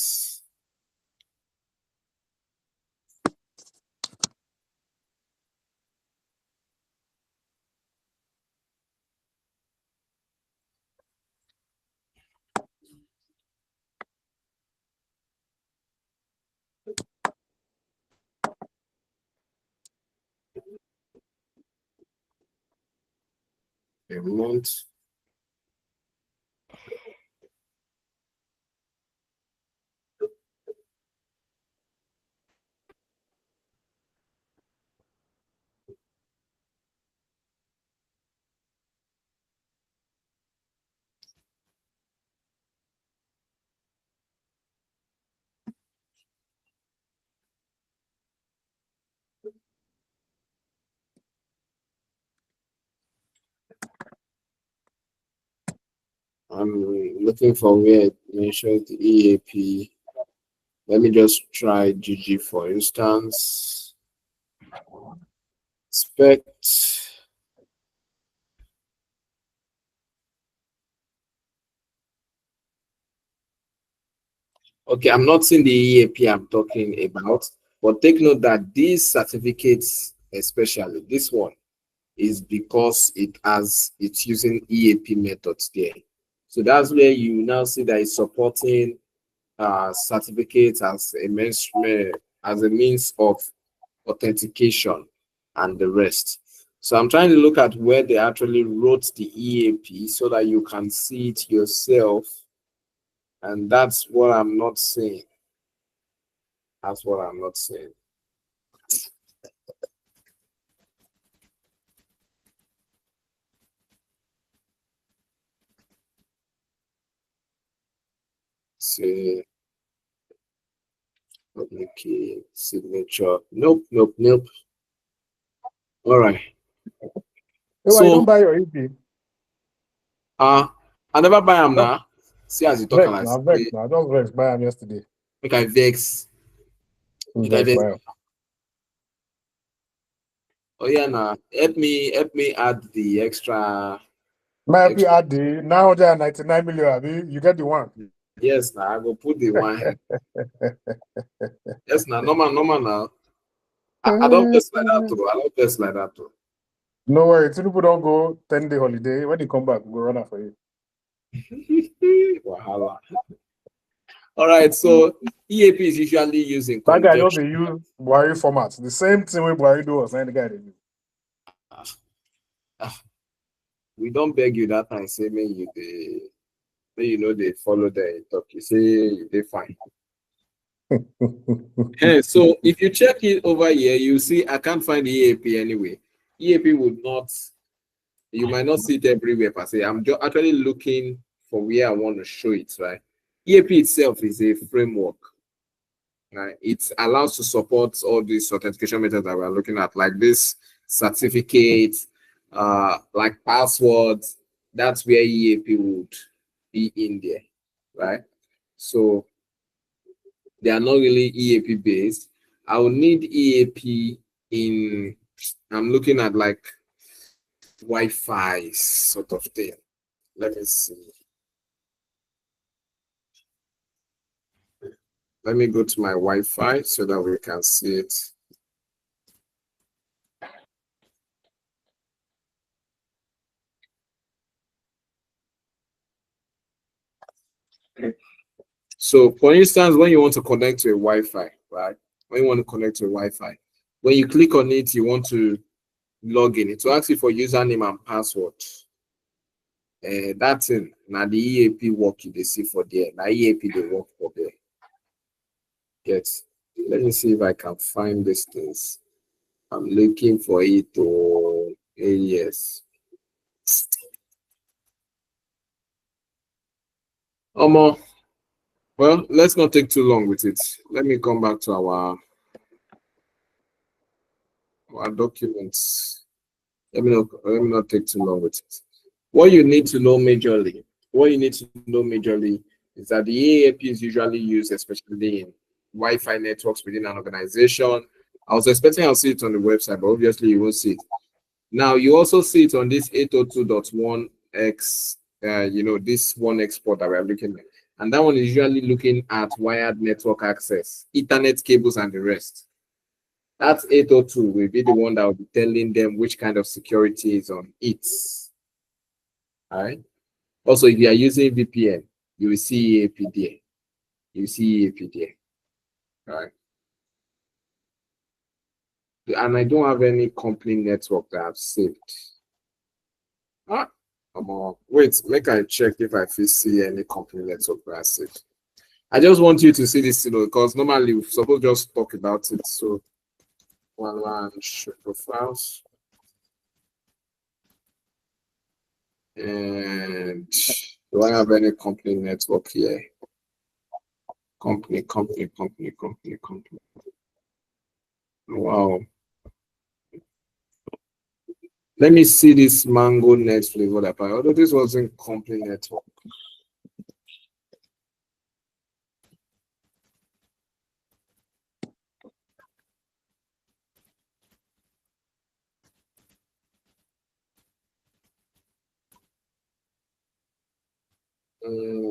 A month. I'm looking for where it mentions the EAP. Let me just try GG for instance. Inspect. Okay, I'm not seeing the EAP I'm talking about, but take note that these certificates, especially this one, is because it's using EAP methods there. So that's where you now see that it's supporting certificates as a means of authentication and the rest. So I'm trying to look at where they actually wrote the EAP so that you can see it yourself. And that's what I'm not saying. That's what I'm not saying. See, okay, signature. Nope. All right. So, don't buy your EP. I never buy them now. See, as you talk, I don't vex buy them yesterday. Make I vex. Oh yeah, now help me add the extra. Maybe add the 999 million. You get the one. Yes, now I will put the one. Yes, now normal now. I don't press like that too. No worry, people don't go 10-day holiday. When you come back, we'll run out for you. Wahala. All right, so EAP is usually using. That guy don't use Buhari formats. The same thing with Buhari do was the guy they do. We don't beg you that time, say me you You know, they follow the talk. You say they fine. Hey, so if you check it over here, you see I can't find the EAP anyway. EAP would not, you might not see it everywhere per se. I'm just actually looking for where I want to show it, right? EAP itself is a framework. Right? It allows to support all these authentication methods that we're looking at, like this certificate, like passwords. That's where EAP would be in there, right? So they are not really EAP based. I will need EAP in, I'm looking at like Wi-Fi sort of thing. Let me see. Let me go to my Wi-Fi so that we can see it. So for instance, when you want to connect to a Wi-Fi, right? When you want to connect to a Wi-Fi, when you click on it, you want to log in. It will ask you for username and password. That's in now the EAP work you they see for there. Now EAP they work for there. Yes. Let me see if I can find these things. I'm looking for it to yes. Well, let's not take too long with it. Let me come back to our documents. Let me not take too long with it. What you need to know majorly is that the EAP is usually used, especially in Wi-Fi networks within an organization. I was expecting I'll see it on the website, but obviously you won't see it. Now you also see it on this 802.1x, this one export that we're looking at. And that one is usually looking at wired network access, Ethernet cables, and the rest. That's 802 will be the one that will be telling them which kind of security is on it. All right. Also, if you are using VPN, you will see EAP there. You see EAP there. All right. And I don't have any company network that I've saved. Wait, make I check if I see any company network that I saved. I just want you to see this, because normally we're supposed to just talk about it. So, one show profiles. And do I have any company network here? Company. Wow. Let me see this Mango Net flavor that I although this wasn't company network.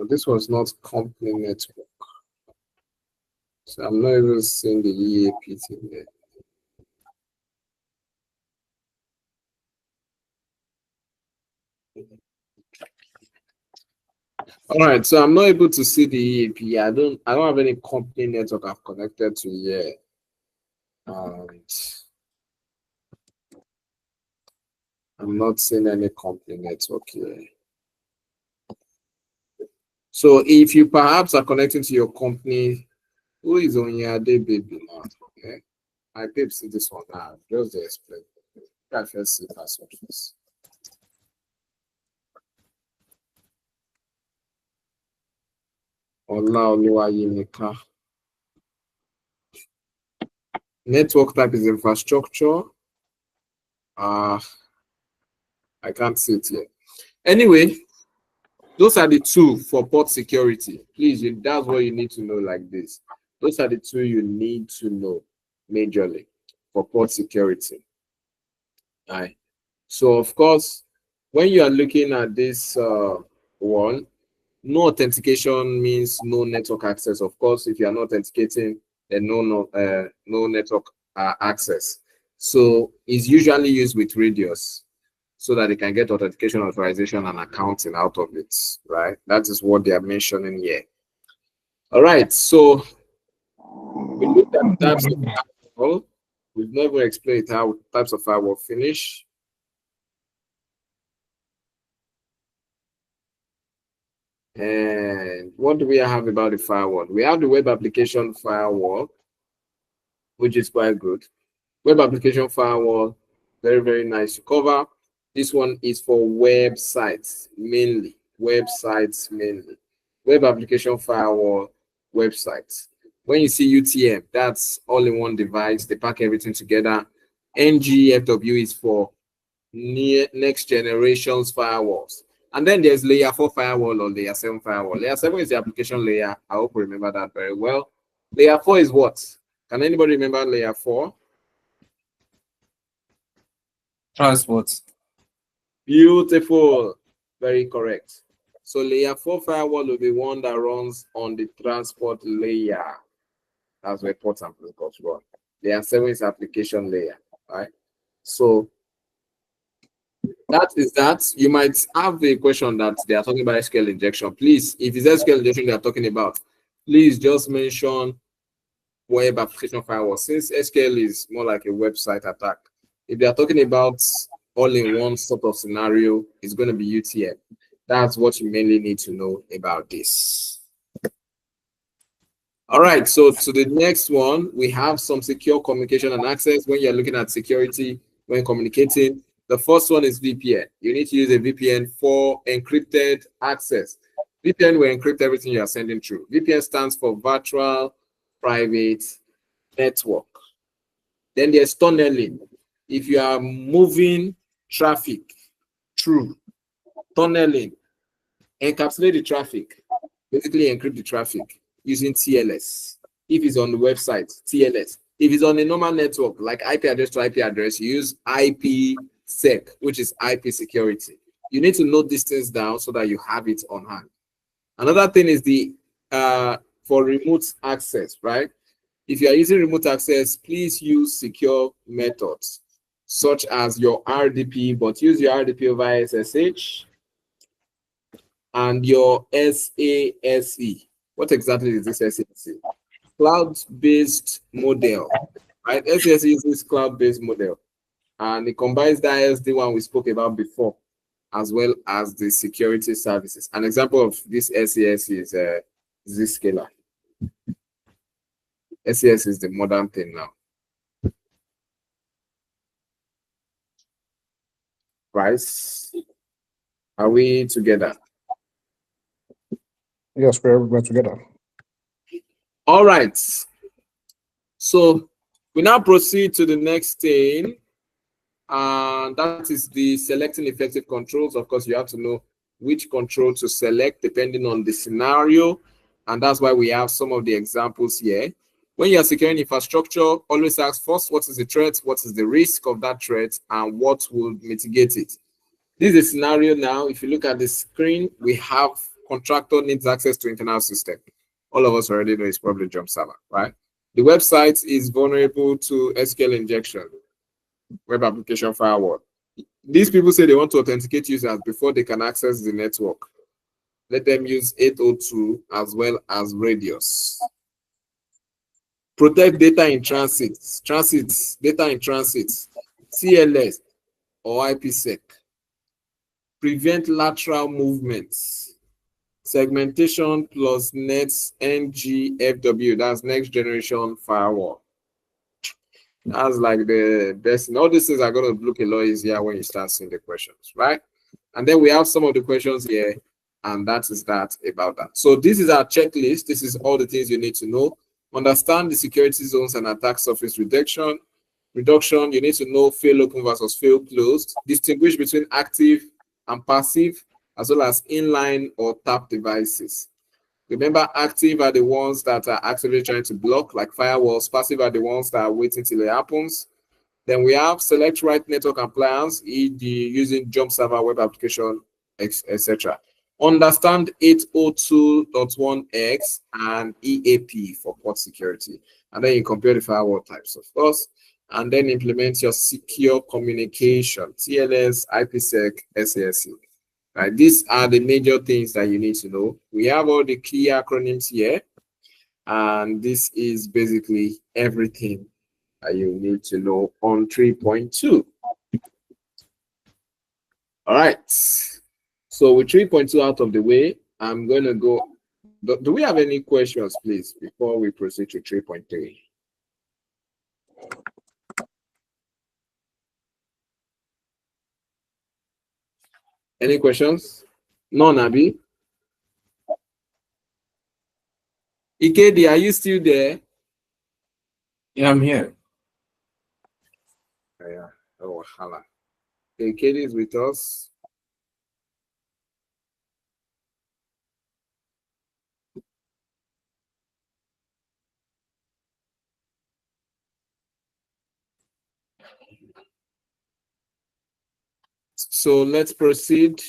This was not company network. So I'm not even seeing the EAP thing there. All right, so I'm not able to see the EAP. I don't have any company network I've connected to here. And I'm not seeing any company network here. So if you perhaps are connecting to your company, who is on your day baby now? Okay. I babe see this one now. Just to explain. I first see password first. Network type is infrastructure. I can't see it here. Anyway, those are the two for port security. Please, that's what you need to know like this. Those are the two you need to know majorly for port security. All right. So, of course, when you are looking at this one, no authentication means no network access. Of course, if you are not authenticating, then no network access. So it's usually used with Radius so that they can get authentication, authorization, and accounting out of it, right? That is what they are mentioning here. All right, so we looked at types of firewall. We've never explained how types of firewall finish. And what do we have about the firewall? We have the web application firewall, which is quite good. Web application firewall, very, very nice to cover. This one is for websites mainly. Websites mainly. Web application firewall, websites. When you see UTM, that's all in one device. They pack everything together. NGFW is for next generations firewalls. And then there's layer 4 firewall or layer 7 firewall. Layer 7 is the application layer. I hope you remember that very well. Layer 4 is what? Can anybody remember layer 4? Transport. Beautiful. Very correct. So layer 4 firewall will be one that runs on the transport layer. That's where ports and protocols run. Layer 7 is application layer, right? So that is that. You might have a question that they are talking about SQL injection. Please, if it's SQL injection they are talking about, please just mention web application firewall, since SQL is more like a website attack. If they are talking about all-in-one sort of scenario, it's going to be UTM. That's what you mainly need to know about this. All right, so to the next one, we have some secure communication and access. When you're looking at security, when communicating, the first one is VPN. You need to use a VPN for encrypted access. VPN will encrypt everything you are sending through. VPN stands for virtual private network. Then there's tunneling. If you are moving traffic through, tunneling, encapsulate the traffic, basically encrypt the traffic using TLS. If it's on the website, TLS. If it's on a normal network, like IP address to IP address, you use IPsec, which is IP security. You need to note these things down so that you have it on hand. Another thing is the for remote access, right? If you are using remote access, please use secure methods such as your RDP, but use your RDP over SSH and your SASE. What exactly is this SASE? Cloud-based model, right? SASE is this cloud-based model, and it combines the ISD one we spoke about before, as well as the security services. An example of this SASE is Zscaler. SASE is the modern thing now. Right? Are we together? Yes, we're together. All right. So we now proceed to the next thing, and that is the selecting effective controls. Of course, you have to know which control to select depending on the scenario, and that's why we have some of the examples here. When you are securing infrastructure, always ask first, what is the threat, what is the risk of that threat, and what will mitigate it. This is a scenario now. If you look at the screen, we have contractor needs access to internal system. All of us already know it's probably Jump Server, right? The website is vulnerable to SQL injection, web application firewall. These people say they want to authenticate users before they can access the network. Let them use 802 as well as Radius. Protect data in transit, data in transit, TLS or IPsec. Prevent lateral movements. Segmentation plus nets NGFW, that's next generation firewall. That's like the best. And all these things are going to look a lot easier when you start seeing the questions, right? And then we have some of the questions here, and that is that about that. So this is our checklist. This is all the things you need to know. Understand the security zones and attack surface reduction. You need to know fail open versus fail closed. Distinguish between active and passive, as well as inline or tap devices. Remember, active are the ones that are actively trying to block, like firewalls. Passive are the ones that are waiting till it happens. Then we have select right network appliance, e.g. using Jump Server, web application, etc. Understand 802.1x and EAP for port security. And then you compare the firewall types, of course. And then implement your secure communication, TLS, IPsec, SASE. Right, these are the major things that you need to know. We have all the key acronyms here, and this is basically everything that you need to know on 3.2. All right, so with 3.2 out of the way, I'm going to go. Do we have any questions, please, before we proceed to 3.3? Any questions? None, Abi? Ikedi, are you still there? Yeah, I'm here. Yeah. Oh, hala. Ikedi is with us. So let's proceed.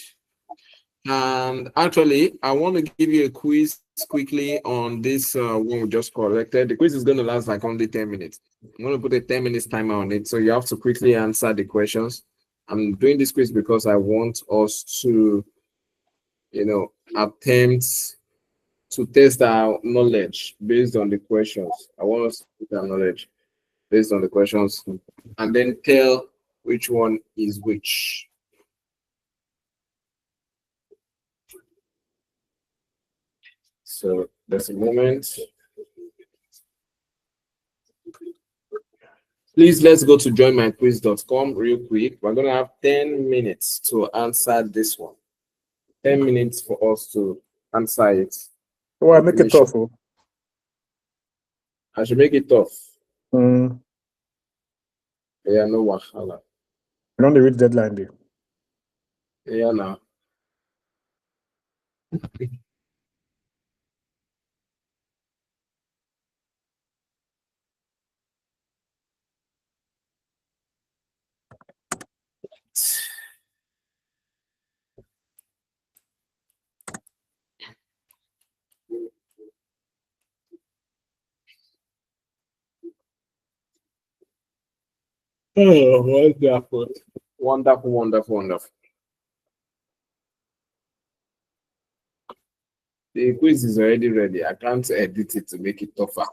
And actually, I want to give you a quiz quickly on this one we just corrected. The quiz is going to last like only 10 minutes. I'm going to put a 10 minutes timer on it. So you have to quickly answer the questions. I'm doing this quiz because I want us to, attempt to test our knowledge based on the questions. I want us to test our knowledge based on the questions and then tell which one is which. So there's a moment. Please, let's go to joinmyquiz.com real quick. We're going to have 10 minutes to answer this one. 10 minutes for us to answer it. Oh, I make it tough. Oh. I should make it tough. Mm. Yeah, no wahala. You don't reach deadline day. Yeah, now. Oh, wonderful. Wonderful, wonderful, wonderful. The quiz is already ready. I can't edit it to make it tougher.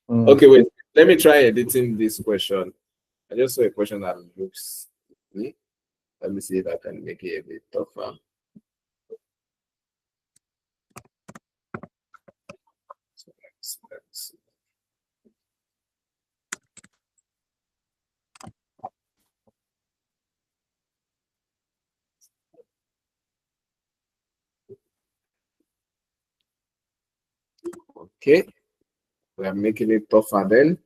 Okay, wait. Let me try editing this question. I just saw a question that looks. Let me see if I can make it a bit tougher. Let's see. Okay, we are making it tougher then.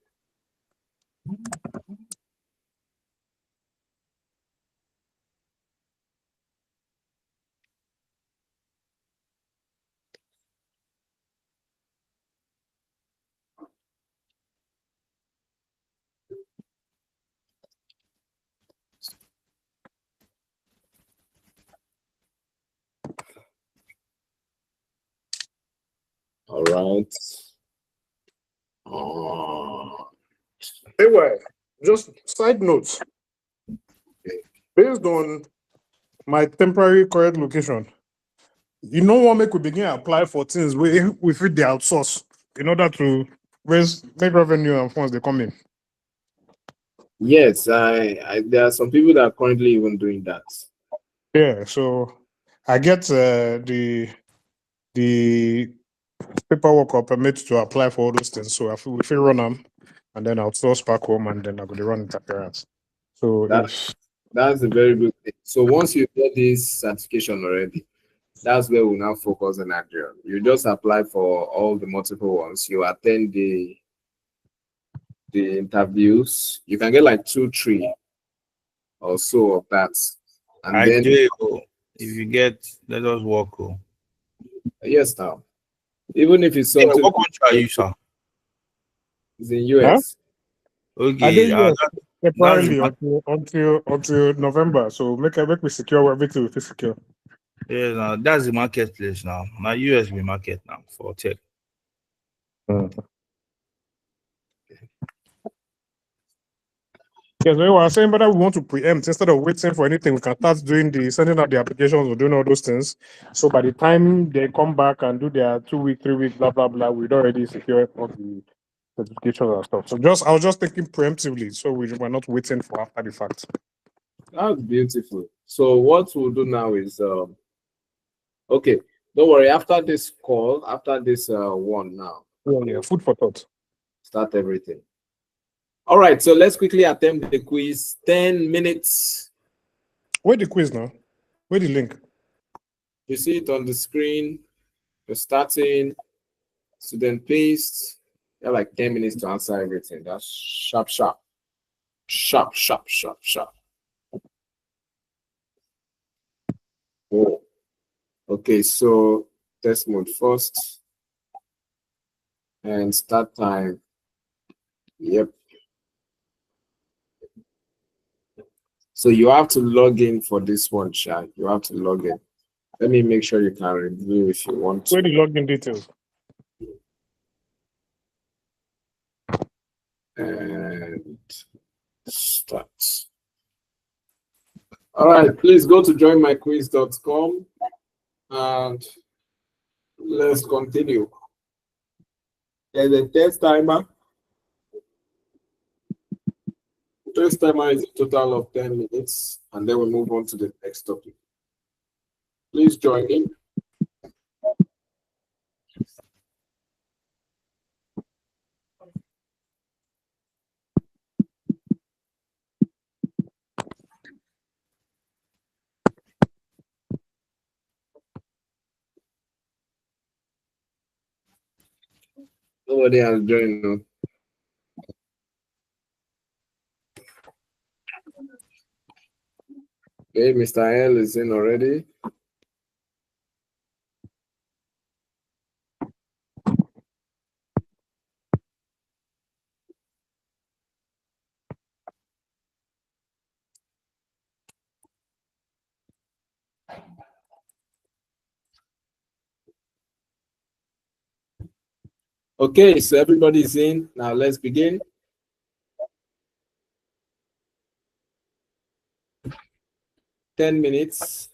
All right. Anyway, just side notes. Based on my temporary current location, you know what make we begin apply for things we fit the outsource in order to make revenue and funds they come in. Yes, there are some people that are currently even doing that. Yeah, so I get the paperwork or permit to apply for all those things. So if we run them, and then I'll source back home, and then I'm going to run interference. So That's a very good thing. So once you get this certification already, that's where we now focus on Nigeria. You just apply for all the multiple ones. You attend the interviews. You can get like 2, 3 or so of that. And I then do. If you get, let us work. yes, now. Even if it's something What country are you, sir? it's in US. Okay. I did yes, that's temporarily the until November. So make me secure everything we secure. Yeah, now that's the marketplace now. My US be market now for tech. Yes, we were saying whether we want to preempt instead of waiting for anything, we can start doing sending out the applications or doing all those things. So by the time they come back and do their 2-week, 3-week, blah blah blah, we'd already secure all the certifications and stuff. So I was just thinking preemptively, so we were not waiting for after the fact. That's beautiful. So what we'll do now is okay. Don't worry. After this call, after this one now, Yeah, food for thought. start everything. All right. So let's quickly attempt the quiz. 10 minutes. Where the quiz now? Where the link? You see it on the screen. You're starting. Student paste. You have like 10 minutes to answer everything. That's sharp, sharp. Sharp, sharp, sharp, sharp. Oh. Okay, so test mode first. And start time. Yep. So you have to log in for this one, Chad. You have to log in. Let me make sure you can review if you want to. Where the login details? And start. All right, please go to joinmyquiz.com and let's continue. There's a test timer. Test timer is a total of 10 minutes, and then we move on to the next topic. Please join in. Nobody has joined. No. Okay, Mr. L is in already. Okay, so everybody's in. Now let's begin. Ten minutes.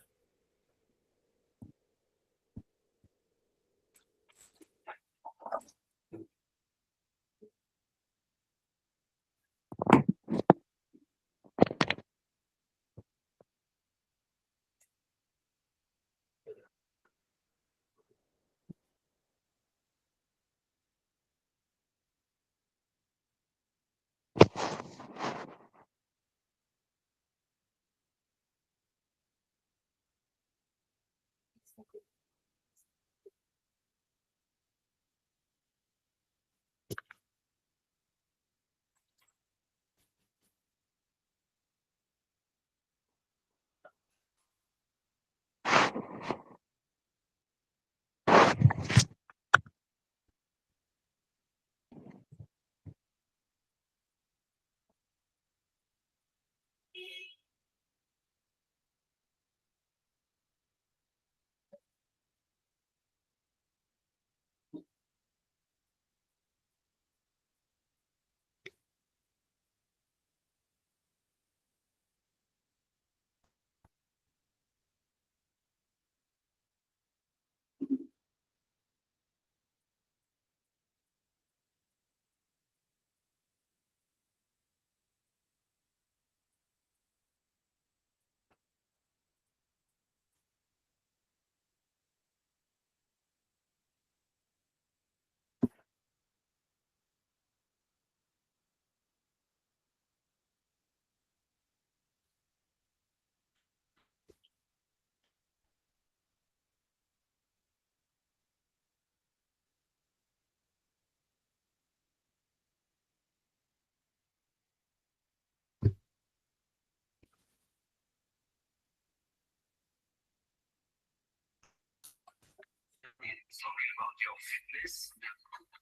Something about your fitness. I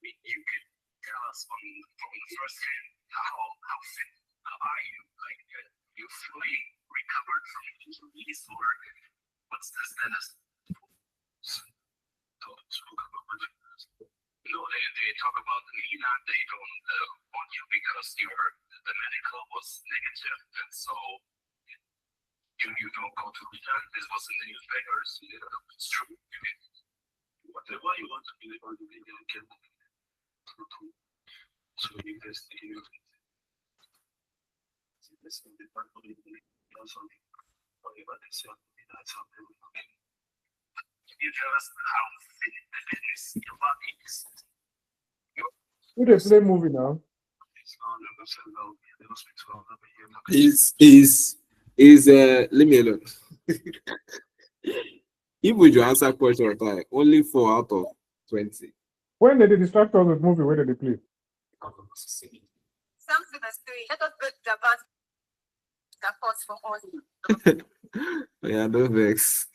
mean, you could tell us from the first hand how fit are you? Like, you fully recovered from injuries, or what's the status? No, they talk about Nina. They don't want you because the medical was negative, and so you don't go to Nina. This was in the newspapers. It's true. Whatever you want to do, or you can to investigate. This is the part of it. Also, about this, that's something. you tell us how thin the is your body is. Who they play movie now? Leave me alone. If we do answer question like only 4 out of 20. When did they distract us with movie? Where did they play? Something is three. Let us go to the bus. That costs for all. Yeah, no vex.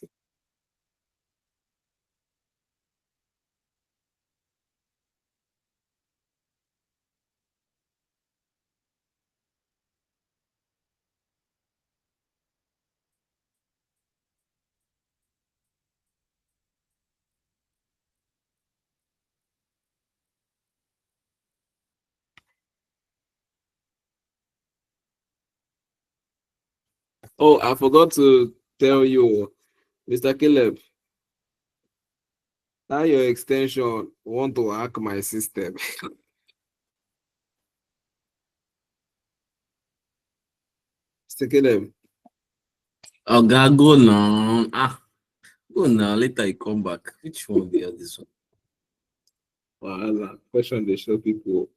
Oh, I forgot to tell you, Mr. Caleb, that your extension want to hack my system. Mr. Caleb, Oga, go now. Go now. Later you come back. Which one be this one? wahala. Question they show people.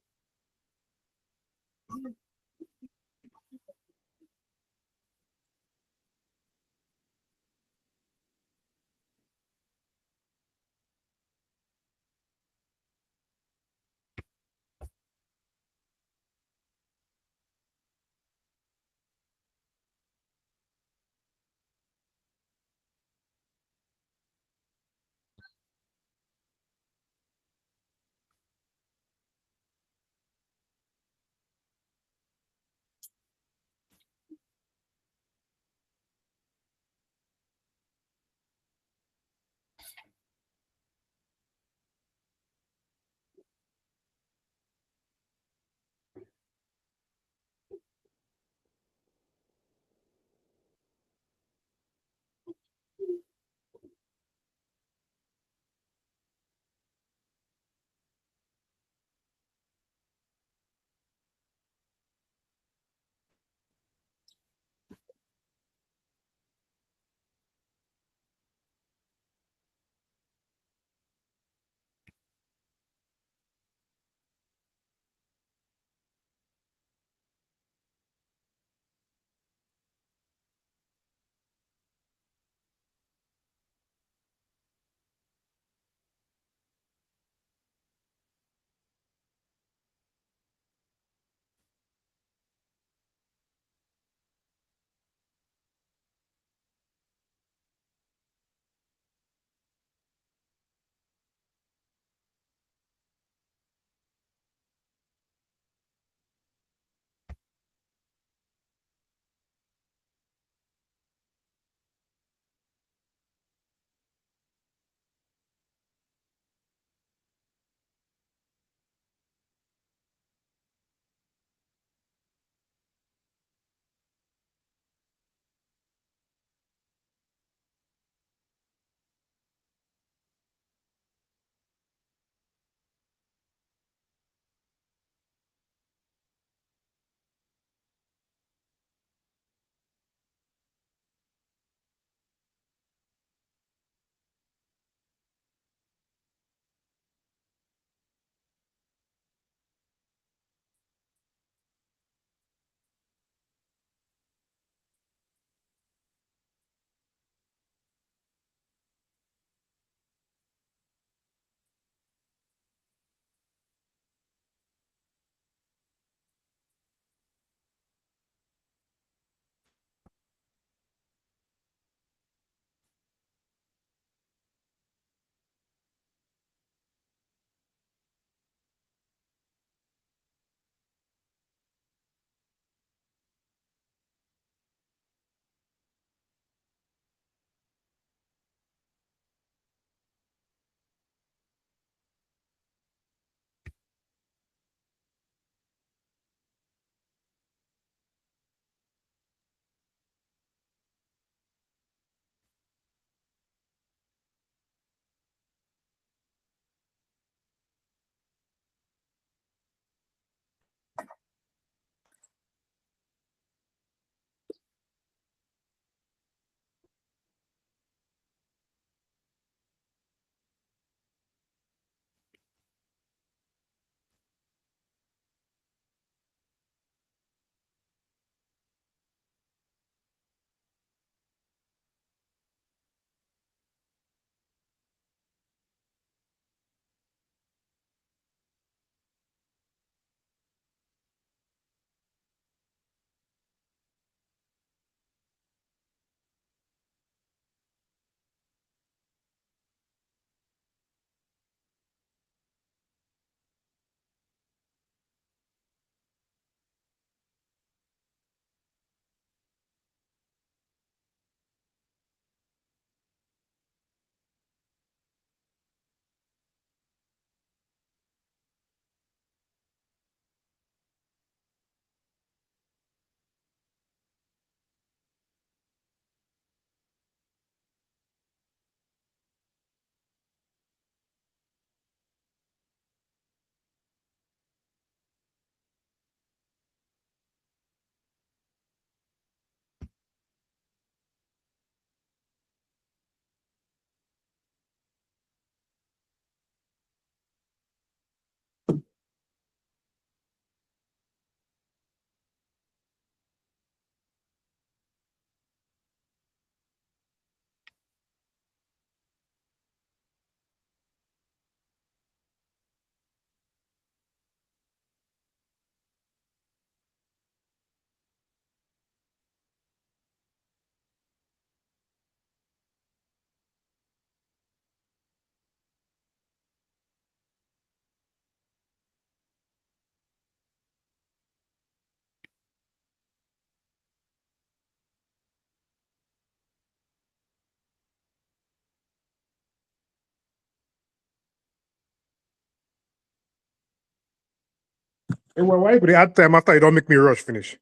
Hey, well, why could they add time after you don't make me rush finish?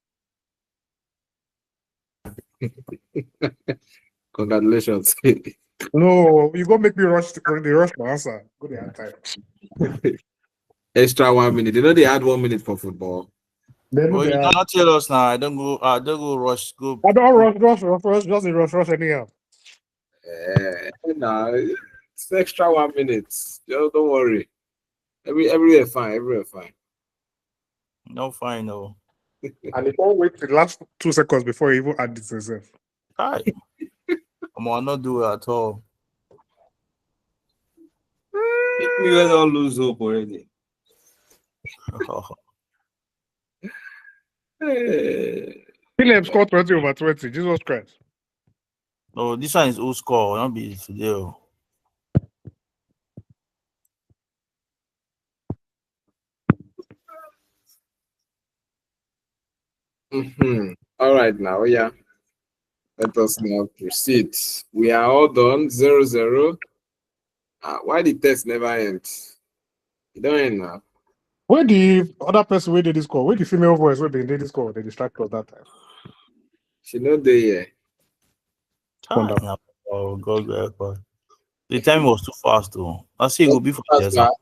Congratulations. No, you go make me rush the rush my answer. Go to add time. Extra 1 minute. You know they add 1 minute for football. Then Well, they you add. cannot tell us now. Don't go rush. Go. I don't rush, just the rush anyhow. Nah, it's extra 1 minute. Just don't worry. Everywhere fine. Everywhere fine. No, fine, no. And you don't wait the last 2 seconds before you even add this yourself. Hi. I'm not do it at all. We guys all lose hope already. Philip scored 20/20. Jesus Christ. No, this one is old score. Not be today. Oh. All right, now, yeah. Let us now proceed. We are all done. 0-0. Why the test never end? You don't end now. Where the other person where did this call? Where the female voice where they did this call? They distracted us that time. She know they here. Wonderful. Oh God. The time was too fast, though. I see it will be for the exam.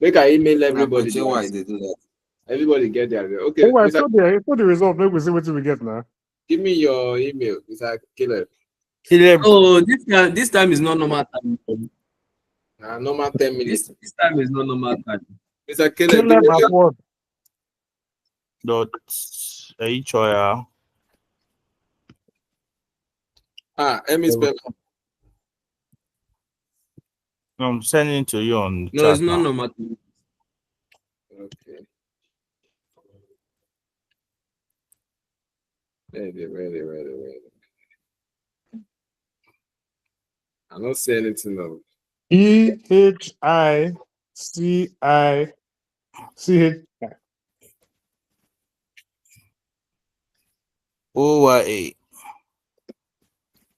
Make I email everybody. Everybody, why they do that? Everybody get there. Okay. Oh, I saw the result. Maybe we see what we get now. Give me your email, Mr. Caleb. Oh, this time is not normal time. Normal 10 minutes. This time is not normal time. Mr. Caleb, Caleb at what? Dot Choya. let me spell. I'm sending to you on No, chat it's not now. normal time. Okay. Ready. I don't say anything now. EHICICH. OYA.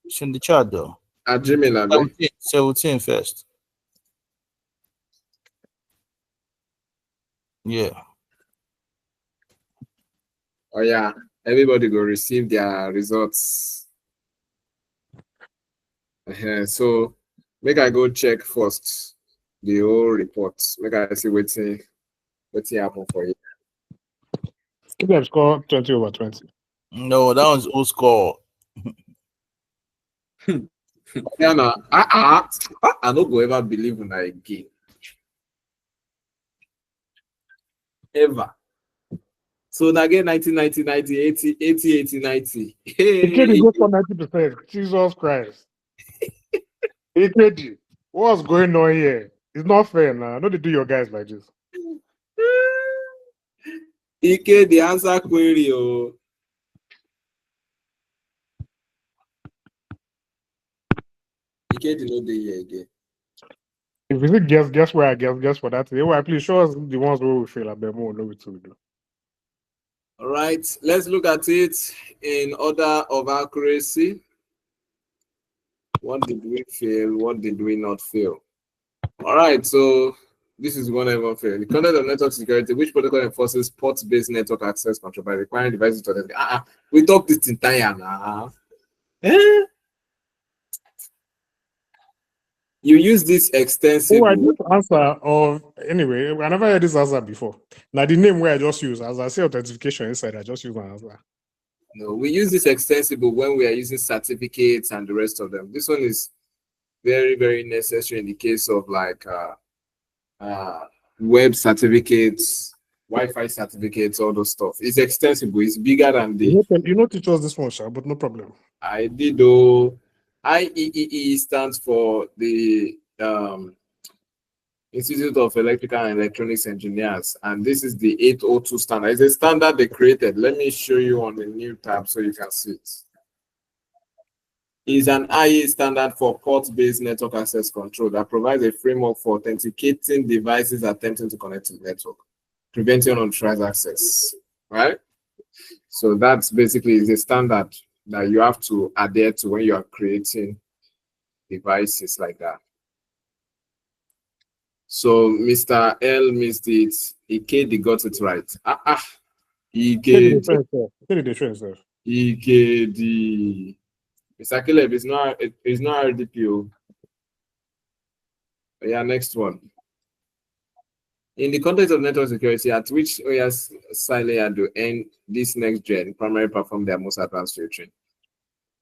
It's in the chat though. At Gmail, 17 first. Yeah. Oh yeah, everybody go receive their results. So make I go check first the whole report. Make I see what's happen for you. Caleb scored 20/20. No, that one's old score. Yeah, no, I don't go ever believe in that again. Ever. So now again 1990, 90, 80, 80, 80, 90. The kid is for 90%. Jesus Christ. AKG, what's going on here? It's not fair now. Don't they do your guys like this? Ike, the answer query. Oh. Ike did not do here again. If you guess where I guess for that, why please show us the ones where we fail. I bet more know it too. All right, let's look at it in order of accuracy. What did we fail? What did we not fail? All right, so this is one ever fail. The content of network security, which protocol enforces port-based network access control by requiring devices to authenticate. We talked this entire now. You use this extensive. Oh, I did answer of anyway. I never heard this answer before. Now the name where I just use as I say authentication inside, I just use my answer. No, we use this extensible when we are using certificates and the rest of them. This one is very, very necessary in the case of like web certificates, Wi-Fi certificates, all those stuff. It's extensible. It's bigger than the. You know, teach us this one, sir, but no problem. I did though. IEEE stands for the Institute of Electrical and Electronics Engineers, and this is the 802 standard. It's a standard they created. Let me show you on the new tab so you can see it. It's an IE standard for port-based network access control that provides a framework for authenticating devices attempting to connect to the network, preventing unauthorized access, right? So that's basically the standard that you have to adhere to when you are creating devices like that. So Mr. L missed it. Ikedi got it right. Say Ikedi. the show himself. Ikedi. Mr. Caleb is not RDPO. Yeah, next one. In the context of network security, at which OS side layer do this next gen primarily perform their most advanced filtering,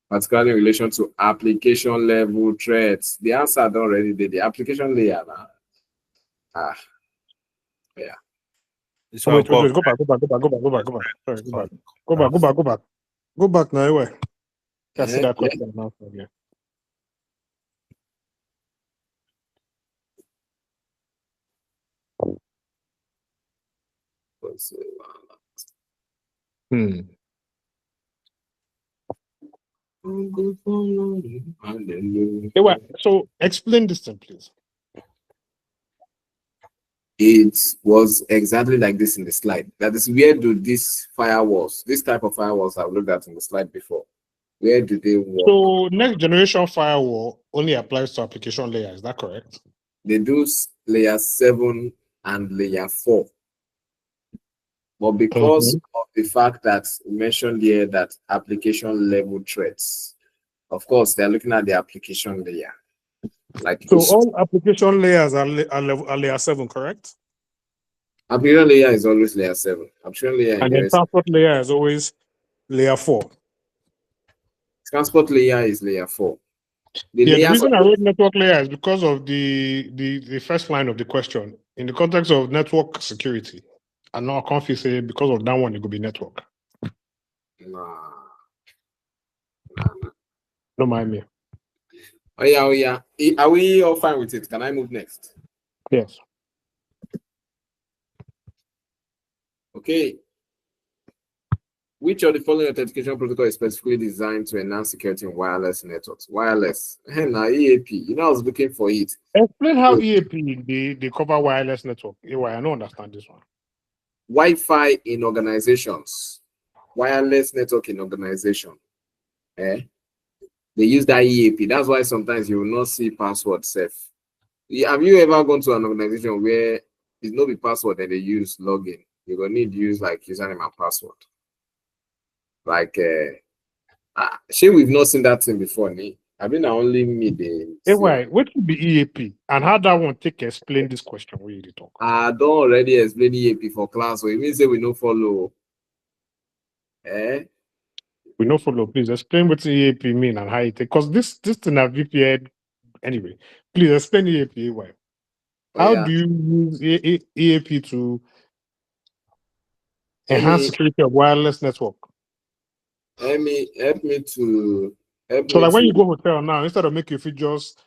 particularly in relation to application level threats? The answer I already did. The application layer now. Yeah. This Wait, one go back. Sorry, go back. Go back now, anyway. Can see that question now. Yeah. Anyway, so explain this thing, please. It was exactly like this in the slide. That is, where do these firewalls, this type of firewalls I've looked at in the slide before, where do they work? So next generation firewall only applies to application layer, is that correct? They do layer 7 and layer 4. But because of the fact that we mentioned here that application level threats, of course, they're looking at the application layer. Like so all application layers are layer 7, correct? Application layer is always layer 7. Application layer and then transport layer is always layer 4. Transport layer is layer 4. The reason I wrote network layer is because of the first line of the question. In the context of network security, and now I can't say because of that one, it could be network. Nah. Don't mind me. Oh yeah. Are we all fine with it? Can I move next? Yes. Okay. Which of the following authentication protocol is specifically designed to enhance security in wireless networks? Wireless. Now EAP. You know, I was looking for it. Explain how EAP they cover wireless network. I don't understand this one. Wi-Fi in organizations. Wireless network in organization. They use that EAP. That's why sometimes you will not see password safe. Have you ever gone to an organization where it's not the password and they use login? You're gonna need to use like username and password. Like we've not seen that thing before, I mean, only me what would be EAP and how that one explain this question where you talk? I don't already explain EAP for class, so it means that we don't follow. We don't follow. Please explain what EAP mean and how it because this thing have VPN anyway. Please explain EAP. Why? How do you use EAP to enhance security of wireless network? Help me to. So like when you go hotel now, instead of make you feel just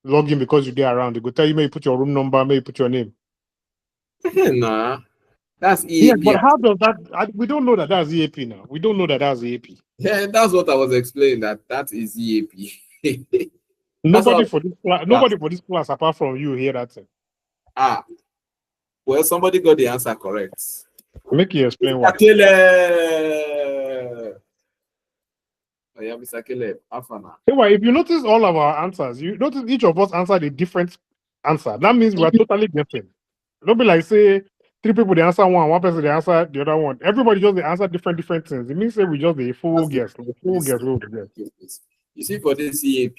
log in because you get around, they go tell you maybe put your room number, maybe put your name. Nah, that's EAP. Yeah, but how does that? We don't know that that's EAP now. We don't know that that's EAP. Yeah, that's what I was explaining. That is EAP. Nobody for this class apart from you hear that thing. Well, somebody got the answer correct. Make you explain why. Mr. Caleb, if you notice all of our answers, you notice each of us answered a different answer. That means we are totally guessing. Don't be like say 3 people they answer one person they answer the other one. Everybody just they answer different things. It means say we just a full guess. You see, for this EAP,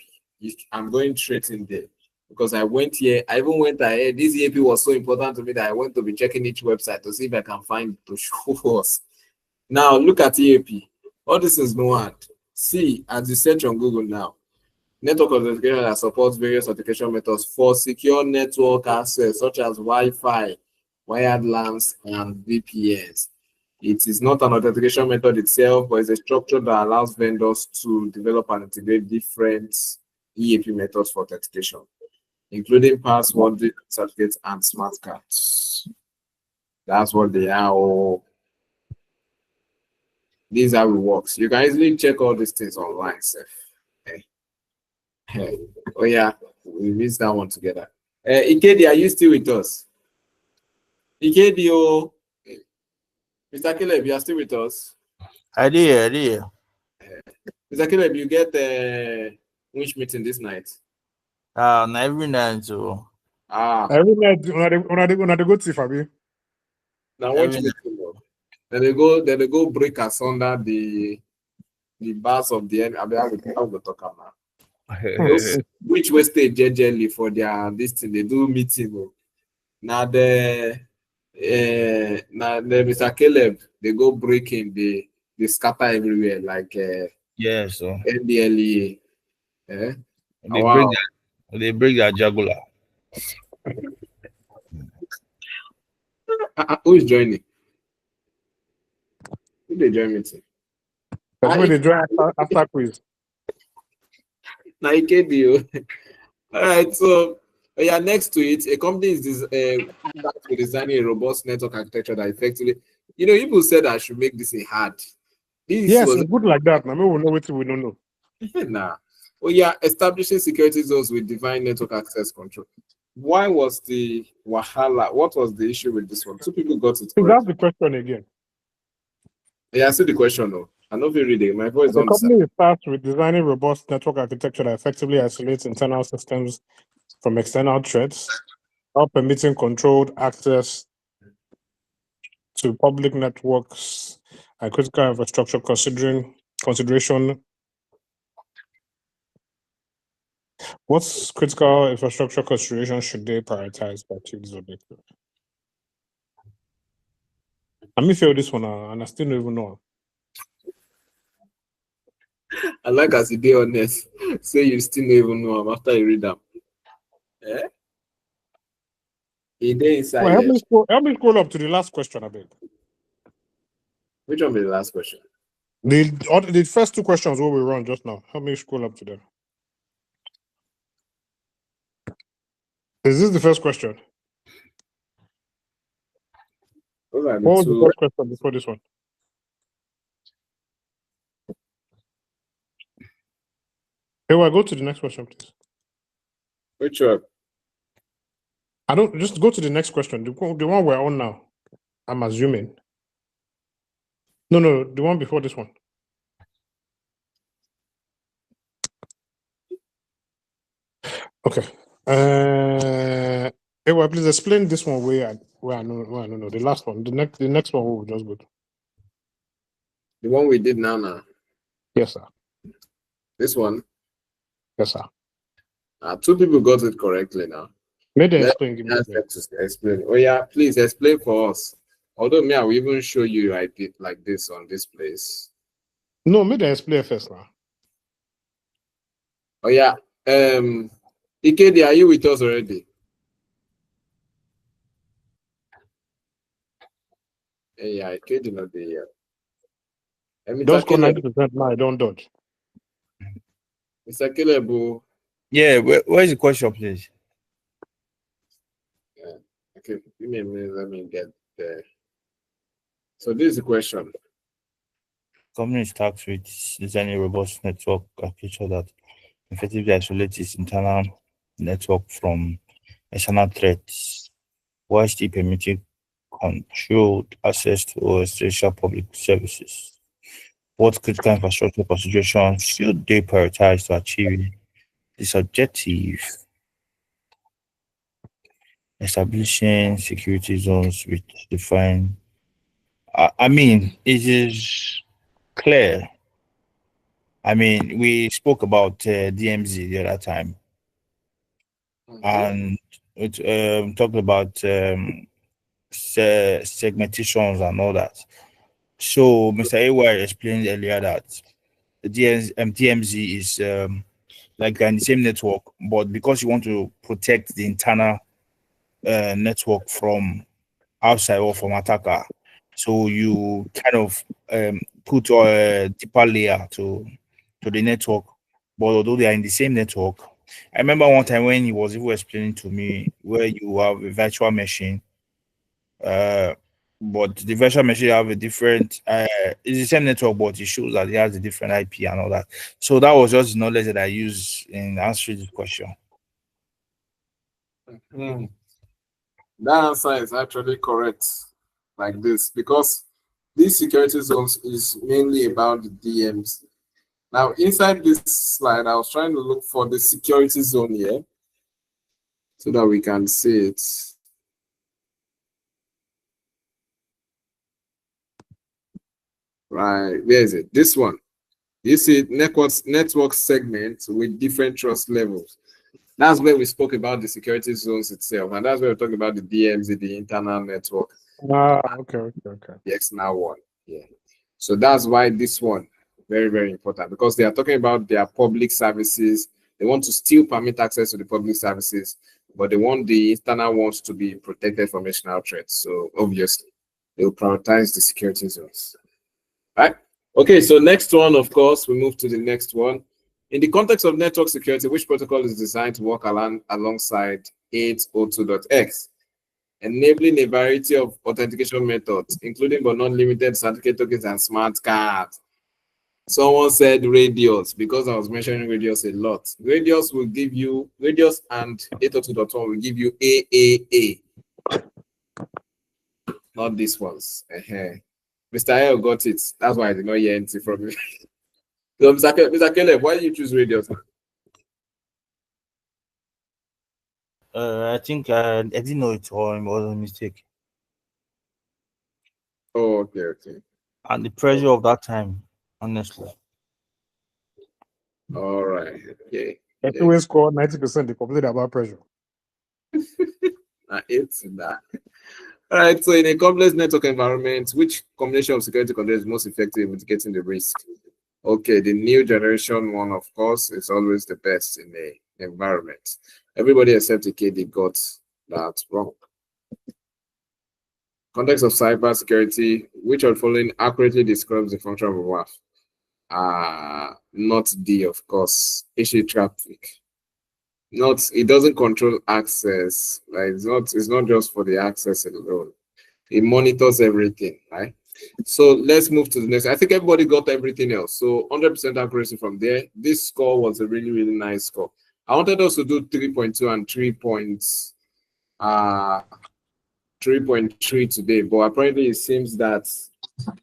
I'm going straight in there because I went here. I even went ahead. This EAP was so important to me that I went to be checking each website to see if I can find to show us. Now look at EAP. All this is no hard. See, as you search on Google now, network authentication that supports various authentication methods for secure network access, such as Wi-Fi, wired LANs, and VPNs. It is not an authentication method itself, but it's a structure that allows vendors to develop and integrate different EAP methods for authentication, including password certificates and smart cards. That's what they are. This is how it works. You can easily check all these things online, sir. Oh yeah, we missed that one together. Ikedi, are you still with us? Ikedi, Mr. Caleb, you are still with us? I did. Mr. Caleb, you get which meeting this night? Every night, so Every night, una dey go thief, abi? Now watch me. Then they go break asunder the bars of the end. I mean, I will talk about. Those which will stay jejely for their this thing, they do meeting. Now the Mr. Caleb, they go breaking, they scatter everywhere like Yeah, so NDLEA. they break their jugular. Who is joining? Who they join meeting? That's when they join after quiz. Now KDO. All right, so yeah, next to it, a company is designing a robust network architecture that effectively, people said I should make this a hard. Yes, it's good like that. Now we will know what we don't know. Nah. Oh yeah, establishing security zones with defined network access control. Why was the wahala? What was the issue with this one? Two people got it. So that's the question again. Yeah, I see the question though. I know if you read it. My voice The on company starts with designing robust network architecture that effectively isolates internal systems from external threats, while permitting controlled access to public networks and critical infrastructure consideration. What's critical infrastructure consideration should they prioritize to achieve this objective? Let me feel this one, and I still don't even know. I like as you be honest. Say you still don't even know them after you read them. Yeah. Inside. Well, help me scroll up to the last question, I beg. Which one be the last question? The first two questions what we run just now. Help me scroll up to them. Is this the first question? What was the first question before this one? Hey, well, go to the next question, please. Which one? I don't just go to the next question. The one we're on now. I'm assuming. No, the one before this one. Okay. Hey, well, please explain this one where I know. The last one. The next one we'll just go to. The one we did now. Yes, sir. This one. Yes, sir. Two people got it correctly now. May they explain? Explain. Oh yeah, please explain for us. Although me, I will even show you I did like this on this place. No, may they explain first now. Oh yeah. Ikedi, are you with us already? Yeah, Ikedi not be here. Just go 90% now. I don't dodge. Mr. Kelebu. Yeah, where's the question, please? Yeah. Okay, give me a minute. Let me get there. So this is the question. Company starts with designing a robust network architecture that effectively isolates its internal network from external threats, while still permitting controlled access to essential public services. What critical infrastructure considerations should they prioritize to achieve this objective? Establishing security zones with defined. I mean, it is clear. I mean, we spoke about DMZ the other time, and it talked about segmentations and all that. So Mr. AY explained earlier that DMZ is like in the same network, but because you want to protect the internal network from outside or from attacker, so you kind of put a deeper layer to the network. But although they are in the same network, I remember one time when he was even explaining to me where you have a virtual machine, but the virtual machine have a different it's the same network, but it shows that it has a different IP and all that. So that was just the knowledge that I used in answering this question. That answer is actually correct, like this, because these security zones is mainly about the DMs. Now, inside this slide, I was trying to look for the security zone here. so that we can see it. Right, where is it? This one. You see network segments with different trust levels. That's where we spoke about the security zones itself, and that's where we're talking about the DMZ, the internal network. Okay. The external one. Yeah. So that's why this one very, very important, because they are talking about their public services. They want to still permit access to the public services, but they want the internal ones to be protected from external threats. So obviously, they will prioritize the security zones. Right? Okay, so next one, of course, we move to the next one. In the context of network security, which protocol is designed to work alongside 802.x, enabling a variety of authentication methods, including but not limited certificate tokens and smart cards? Someone said Radius, because I was mentioning Radius a lot. Radius will give you, Radius and 802.1 will give you AAA. Not these ones. Mr. L got it. That's why I did not hear anything from you. So, Mr. Caleb, why did you choose Radius? I think I didn't know it, or it was a mistake. Oh, okay. And the pressure of that time, honestly. All right. Okay. If you score 90%, they complain about pressure. It's that. All right. So, in a complex network environment, which combination of security controls is most effective in mitigating the risk? Okay, the new generation one, of course, is always the best in the environment. Everybody except KD got that wrong. Context of cyber security, which of the following accurately describes the function of a WAF? Not D, of course. Issue traffic. It doesn't control access. Like it's not just for the access alone. It monitors everything, right? So let's move to the next. I think everybody got everything else. So 100% accuracy from there. This score was a really, really nice score. I wanted us to do 3.2 and 3.3 today, but apparently it seems that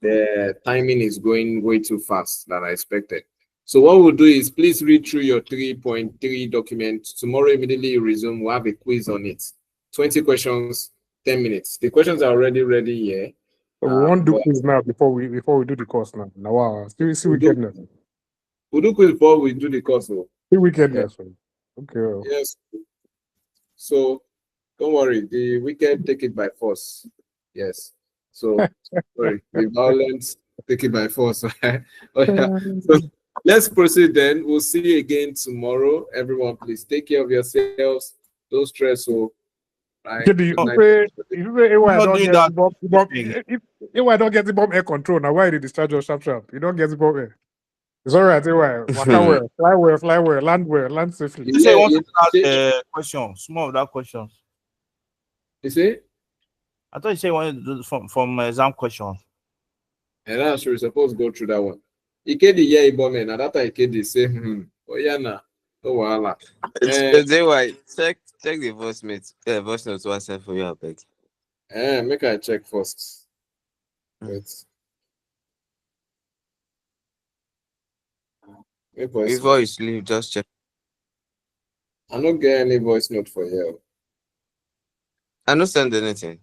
the timing is going way too fast than I expected. So what we'll do is please read through your 3.3 document. Tomorrow immediately you resume. We'll have a quiz on it. 20 questions, 10 minutes. The questions are already ready here. So we won't do quiz now before we do the course now. Now, wow, still wickedness. We'll do quiz before we do the course. Still wickedness. Yeah. Okay. Yes. So don't worry, the wicked take it by force. Yes. So sorry, the violence take it by force. Okay. So let's proceed then. We'll see you again tomorrow. Everyone, please take care of yourselves. Don't stress. So I don't get the bomb air control. Now why did discharge your sharp? You don't get the bomb air. It's all right. Fly where, land safely. You say you want to ask question, some of that questions. You see? I thought you said you wanted to do from exam questions. And I'm sure you're supposed to go through that one. Ikedi yeah, bomb and that Ikedi say, oh yeah, nah. Oh wow. Check the voice notes to accept for you, beg. Make I check first. Wait. Before you sleep, just check. I don't get any voice note for you. I don't send anything.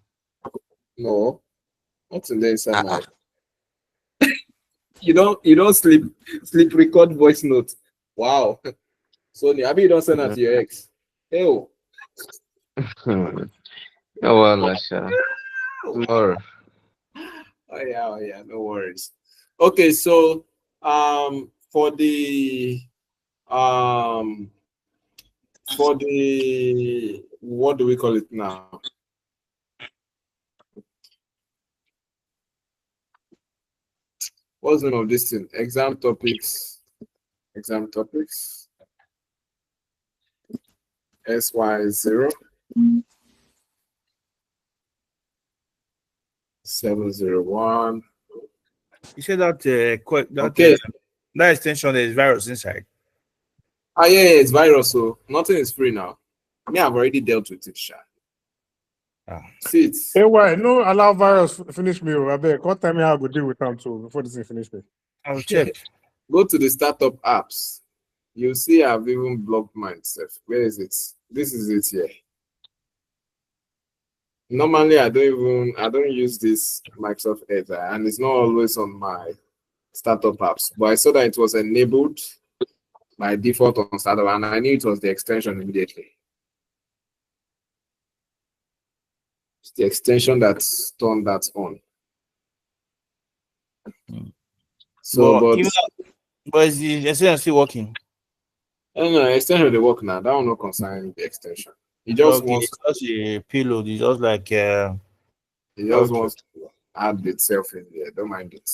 No. What's in there inside my You don't sleep record voice note. Wow. Sonia, I mean you don't send that to your ex. Ew. Oh well, Lasha. Tomorrow. Oh yeah, no worries. Okay, so for the what do we call it now? What's the name of this thing? Exam topics. SY0 701. You said that okay. That extension is virus inside. Yeah, it's virus, so nothing is free now. Me, I've already dealt with it, Sha. See it. Hey, why no allow virus finish me? I beg. What time I go deal with them too before this thing finish me? I'll check. Go to the startup apps. You'll see I've even blocked myself. Where is it? This is it here. Normally, I don't use this Microsoft Edge, and it's not always on my startup apps. But I saw that it was enabled by default on startup, and I knew it was the extension immediately. It's the extension that's turned that on. So, but is the extension still working? no, extension they work now. That one not concern the extension. It just Okay, wants it's just a payload. It's just like it just okay. wants to add itself in there. Don't mind it.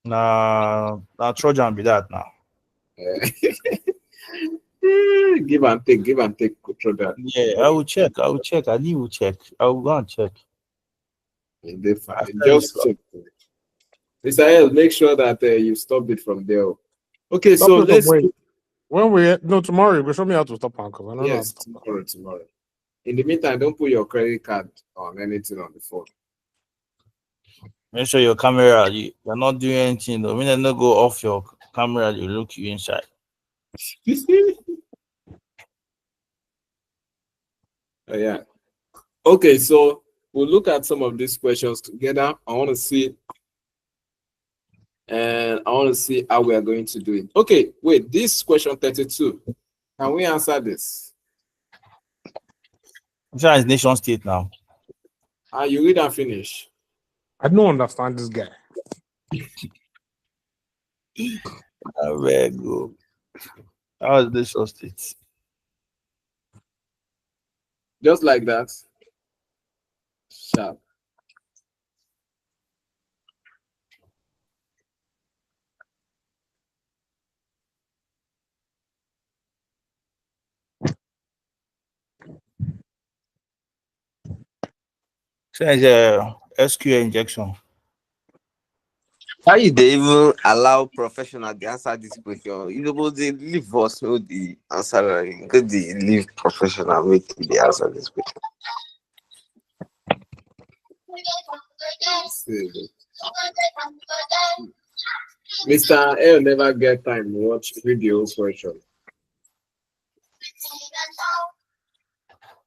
Now Trojan be that now. Give and take control that. Yeah, I will check. I need to check. I will go and check. Just check. Mr. L, make sure that you stop it from there. Okay, Stop so it from let's where? When we no tomorrow, but show me how to stop because I don't yes, tomorrow. In the meantime, don't put your credit card on anything on the phone. Make sure your camera, you're not doing anything. The minute not go off your camera, you look you inside. Oh, yeah. Okay, so we'll look at some of these questions together. I want to see how we are going to do it. Okay, wait, this question 32. Can we answer this? Which one is nation state now? You read and finish. I don't understand this guy. Very good. How is nation state? Just like that. Sharp. So it's a SQL injection. How you dey even allow professional to answer this question? You know, but they leave us know the answer. Because they leave professional make the answer this question. Mr. L never get time to watch video question.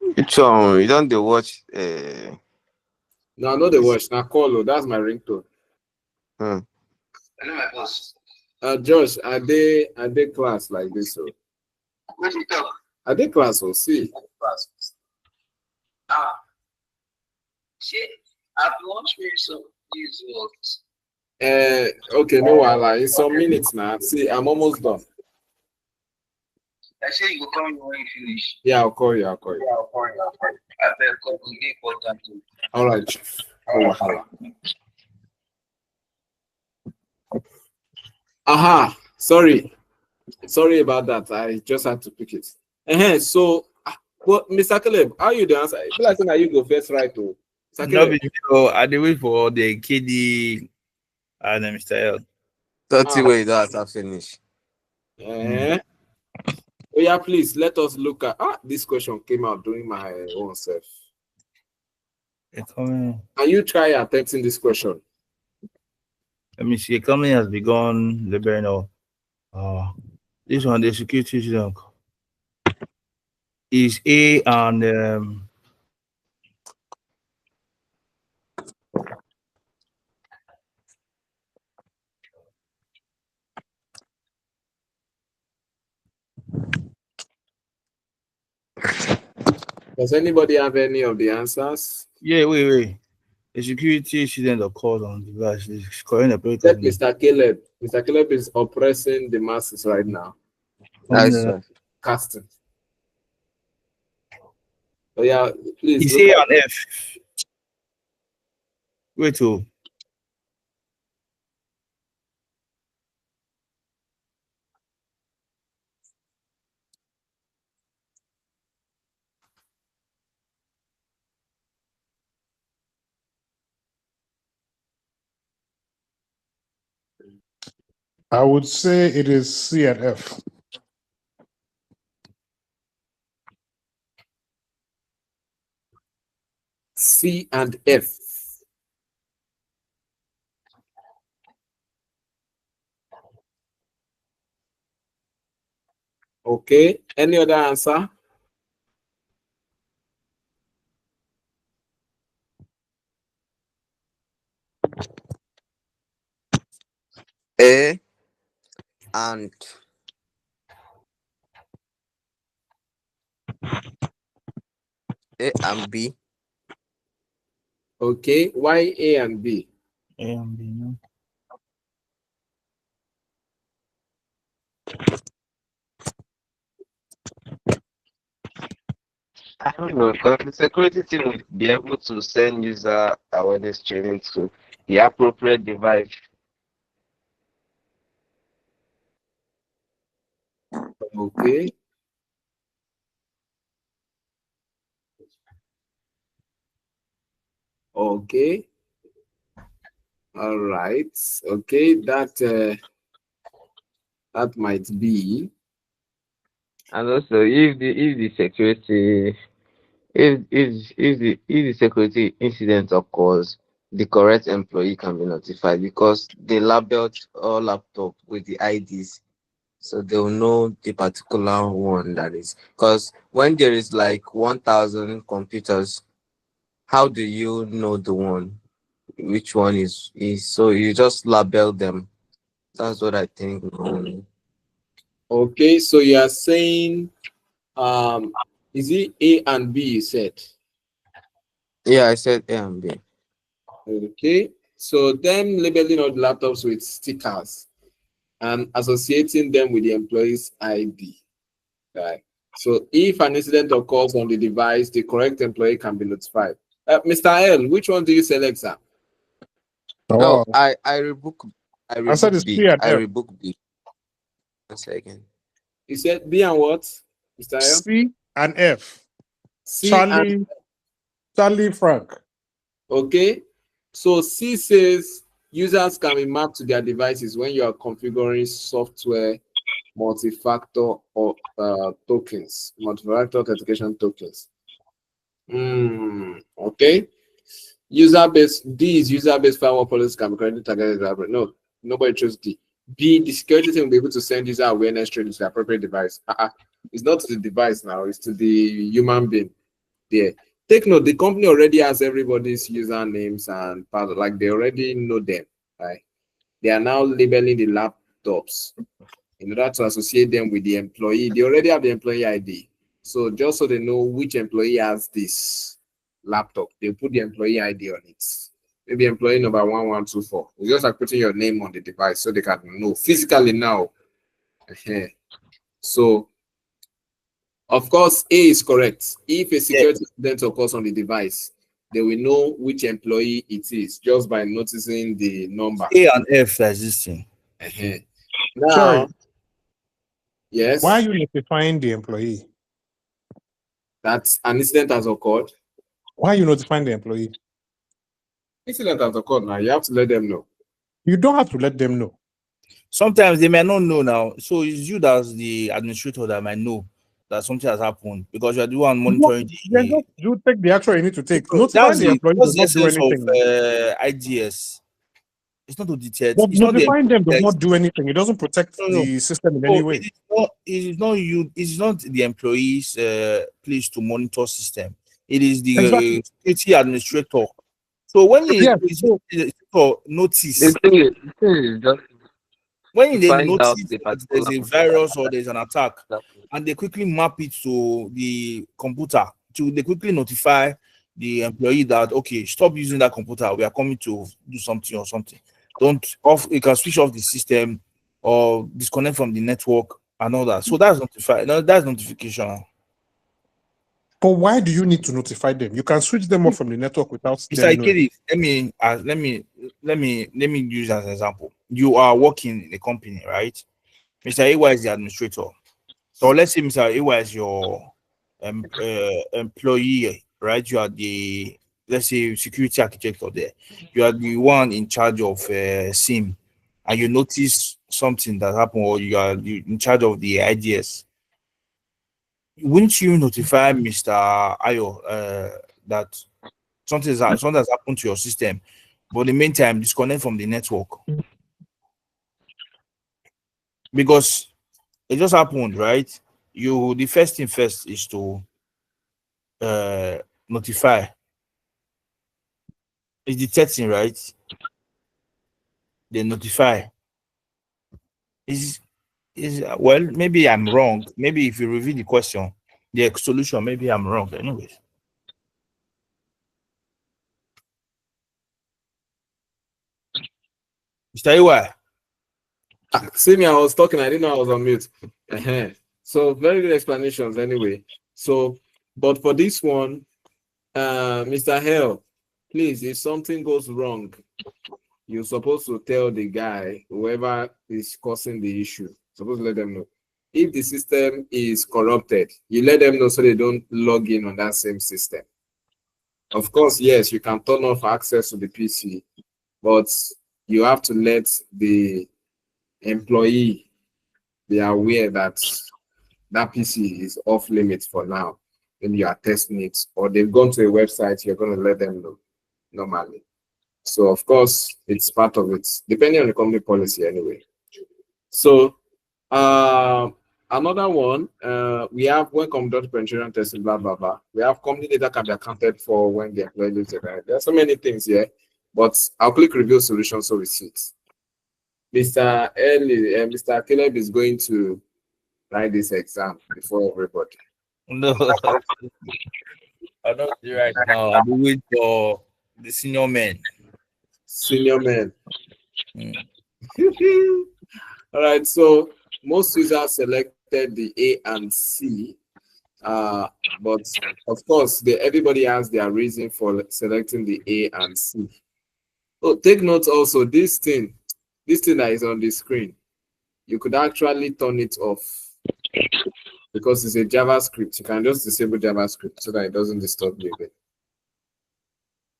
Which one? You don't dey watch? No, I know the watch. Now call. That's my ringtone. Hmm. I know my boss. Josh, are they class like this? So What do you talk? are they class or see? Shit. I've launched me some news works. Okay, no, in some minutes now. See, I'm almost done. I say you will call me when you finish. Yeah, I'll call you. I'll call you. I better call you. Be important too. All right, Chief. Aha, sorry about that. I just had to pick it. So, well, Mr. Caleb, how you the answer? I feel like you go first, right? To No video. I did wait for the KD and Mr. L. 30 way that I finish. Oh yeah, please let us look at this question came out during my own self. Can you try attempting this question? Let me see. A company has begun liberating this one, the security is A and Does anybody have any of the answers? Yeah, wait. The security incident occurred on the device. It's calling a break. Mr. Caleb. Mr. Caleb is oppressing the masses right now. Nice. Casting. Oh yeah, please. It's A and F. Wait to. I would say it is C and F. C and F. Okay. Any other answer? A and A and B. Okay, why A and B? A and B, no? I don't know, because the security team will be able to send user awareness training to the appropriate device. Okay. Okay. All right. Okay, that might be. And also, if the security if the security incident occurs, the correct employee can be notified because they labeled all laptop with the IDs, so they'll know the particular one that is. Because when there is like 1,000 computers, how do you know the one? Which one is? So you just label them. That's what I think. Okay, so you are saying is it A and B you said? Yeah, I said A and B. Okay. So them labeling all the laptops with stickers and associating them with the employee's ID. Right. So if an incident occurs on the device, the correct employee can be notified. Mr. L, which one do you select, sir? No, Oh, I rebook. I I said rebook it's B. P and I F. rebook B. One second. You said B and what, Mr. L? C and F. C and Charlie Frank. okay. So C says users can be mapped to their devices when you are configuring software multi-factor or tokens, multi-factor authentication tokens. Okay. User-based D is user-based firewall policy can be currently targeted. No, nobody chose D. B, the security team will be able to send user awareness training to the appropriate device. It's not to the device now, it's to the human being there. Take note, the company already has everybody's usernames and password, like they already know them, right? They are now labeling the laptops in order to associate them with the employee. They already have the employee ID. So just so they know which employee has this laptop, they put the employee ID on it. Maybe employee number 1124. It's just like putting your name on the device so they can know physically now. So, of course, A is correct. If a security incident occurs on the device, they will know which employee it is just by noticing the number. A and F are existing. Now, Sorry. yes. Why are you notifying the employee? That an incident has occurred. Why are you notifying the employee? Incident has occurred now. You have to let them know. You don't have to let them know. Sometimes they may not know now. So it's you that's the administrator that might know that something has happened because you're the one monitoring Then just you take the action you need to take. That's Notifying the employee what's does the not do essence of anything. IGS. It's not to detect. But It's not the notifying them does employee. not do anything. It doesn't protect No, no. the system in So any way. it is not the employee's place to monitor system. It is the Exactly. security administrator. So when the Yes. administrator notice, The thing is just when they find notice out the that there's a particular virus or there's an attack, one. and they quickly map it to the computer, they quickly notify the employee that okay, stop using that computer. We are coming to do something or something. Don't off. You can switch off the system or disconnect from the network and all that. So that's notified. No, that's notification. But why do you need to notify them? You can switch them off from the network without Mr. them knowing. Ikedi, let me use as an example. You are working in a company, right? Mr. AY is the administrator. So let's say Mr. AY is your employee, right? You are the, let's say, security architect or there. You are the one in charge of SIM, and you notice something that happened, or you are in charge of the IDS. Wouldn't you notify Mr. Ayo that something has happened to your system, but in the meantime, disconnect from the network? Because it just happened, right? The first thing first is to notify. It's detecting, right? They notify. Is well, maybe I'm wrong. Maybe if you review the question, the solution, maybe I'm wrong. Anyways. Mr. Iwa, See me, I was talking, I didn't know I was on mute. So very good explanations anyway. So, but for this one, Mr. Hell, please, if something goes wrong, you're supposed to tell the guy, whoever is causing the issue, supposed to let them know. If the system is corrupted, you let them know so they don't log in on that same system. Of course, yes, you can turn off access to the PC, but you have to let the employee be aware that that PC is off limits for now. Maybe you are testing it, or they've gone to a website, you're going to let them know normally. So, of course, it's part of it, depending on the company policy anyway. So, another one, we have when conduct penetration testing, blah, blah, blah. We have company data can be accounted for when the employee leaves the company. There are so many things here, but I'll click review solution so we see it. Mr. Caleb is going to write this exam before everybody. no, I'm not there right now. I'm waiting for the senior men. Senior men. All right, so most users selected the A and C, but of course, everybody has their reason for selecting the A and C. Oh, take note also, this thing that is on the screen, you could actually turn it off because it's a JavaScript. You can just disable JavaScript so that it doesn't disturb you again.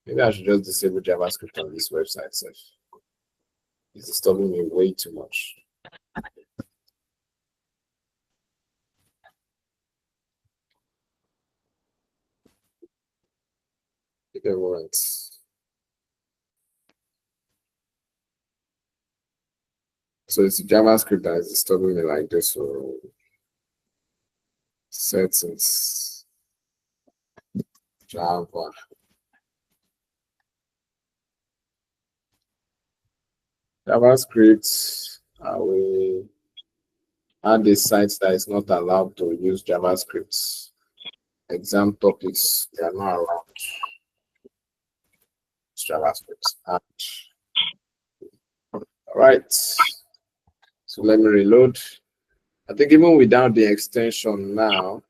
Maybe I should just disable JavaScript on this website. So it's disturbing me way too much. Okay, once. So it's JavaScript that is disturbing me like this. So settings, Java. JavaScript, we add a site that is not allowed to use JavaScript. Exam topics, they are not around JavaScript. All right. So let me reload. I think even without the extension now,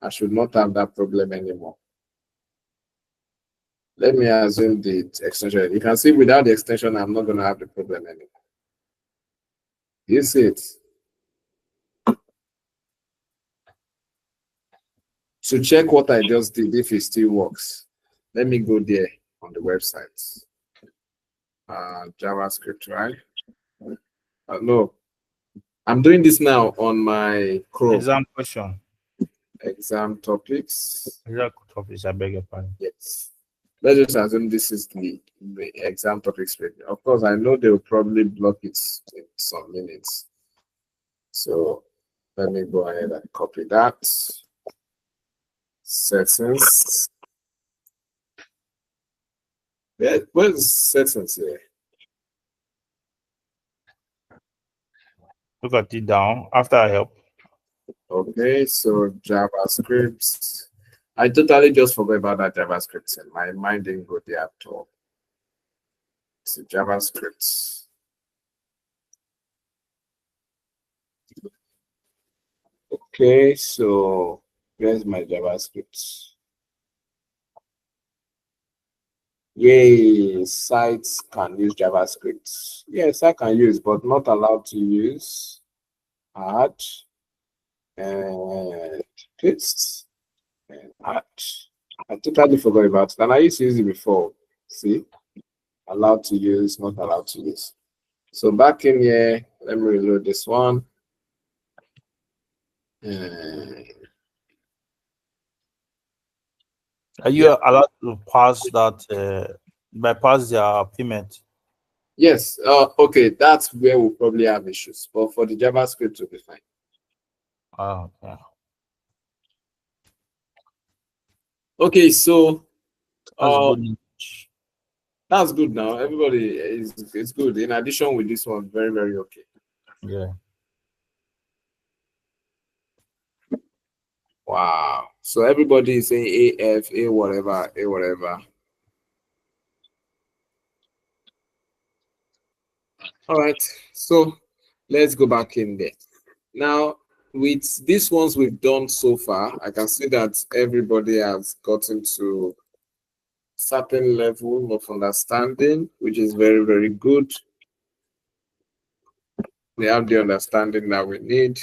I should not have that problem anymore. Let me assume the extension. You can see without the extension, I'm not going to have the problem anymore. You see it? So check what I just did, if it still works. Let me go there on the website. JavaScript, right? No, I'm doing this now on my Chrome. Exam question. Exam topics. Exam topics, I beg your pardon. Yes. Let's just assume this is the exam topics page. Of course, I know they'll probably block it in some minutes. So let me go ahead and copy that. Settings. Where's settings here? Look at it down after I help. Okay, so JavaScript. I totally just forgot about that JavaScript and my mind didn't go there at all. So JavaScript. Okay, so where's my JavaScript? Yay, sites can use JavaScript. Yes, I can use, but not allowed to use. Add and paste and add. I totally forgot about it, and I used to use it before. See, allowed to use, not allowed to use. So back in here, let me reload this one. Are you allowed to pass that, bypass their payment? Yes, okay, that's where we'll probably have issues, but for the JavaScript, will be fine. Oh, okay. Okay, so That's that's good now. Everybody is good. In addition with this one, very, very okay. Yeah. Wow. So everybody is saying AF, A whatever, A whatever. All right. So let's go back in there. Now, with these ones we've done so far, I can see that everybody has gotten to certain level of understanding, which is very, very good. We have the understanding that we need.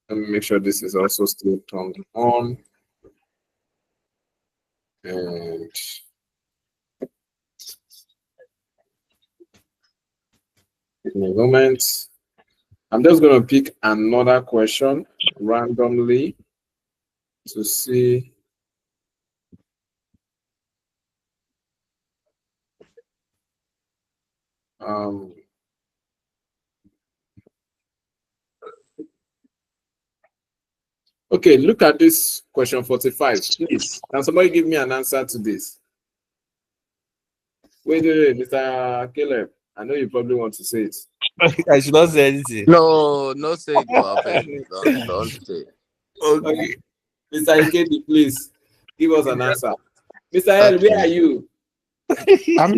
Let me make sure this is also still turned on. And in a moment, I'm just going to pick another question randomly to see. Okay, look at this question 45. Please, can somebody give me an answer to this? Wait, Mr. Caleb. I know you probably want to say it. I should not say anything. No, no say it, don't say. Okay. Mr. Ikedi, please give us an answer. Mr. L, Okay. where are you? I'm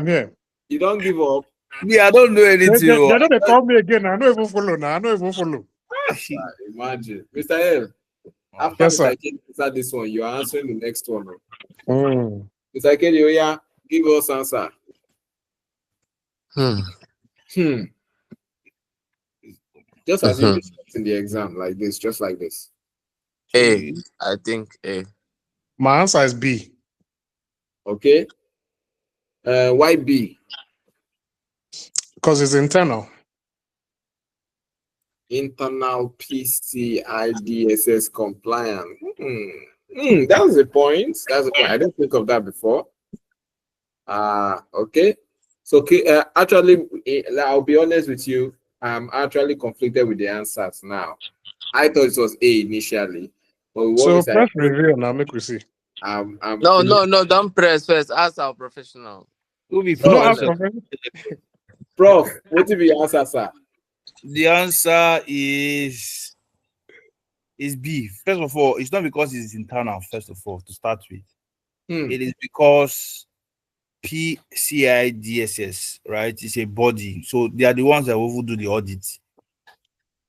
here. You don't give up. Me, I don't know They anything. don't call me again. I don't even follow now. I don't even follow. Imagine. Mr. L, after Yes, sir. Mr. Ikedi answer this one, you are answering the next one. Mm. Mr. Ikedi, yeah, give us answer. Just as if it's in the exam, like this, just like this. A. I think A. My answer is B. Okay. Why B? Because it's internal. Internal PCI DSS compliant. That's the point. That's the point. I didn't think of that before. Okay. So actually, I'll be honest with you. I'm actually conflicted with the answers now. I thought it was A initially, but So press reveal now, make we see. I'm No, don't press first. Ask our professional. Who be No, Oh, ask no. professor. Prof, what will be your answer, sir? The answer is B. First of all, it's not because it's internal, first of all, to start with. It is because PCI DSS, right? It's a body. So they are the ones that will do the audit.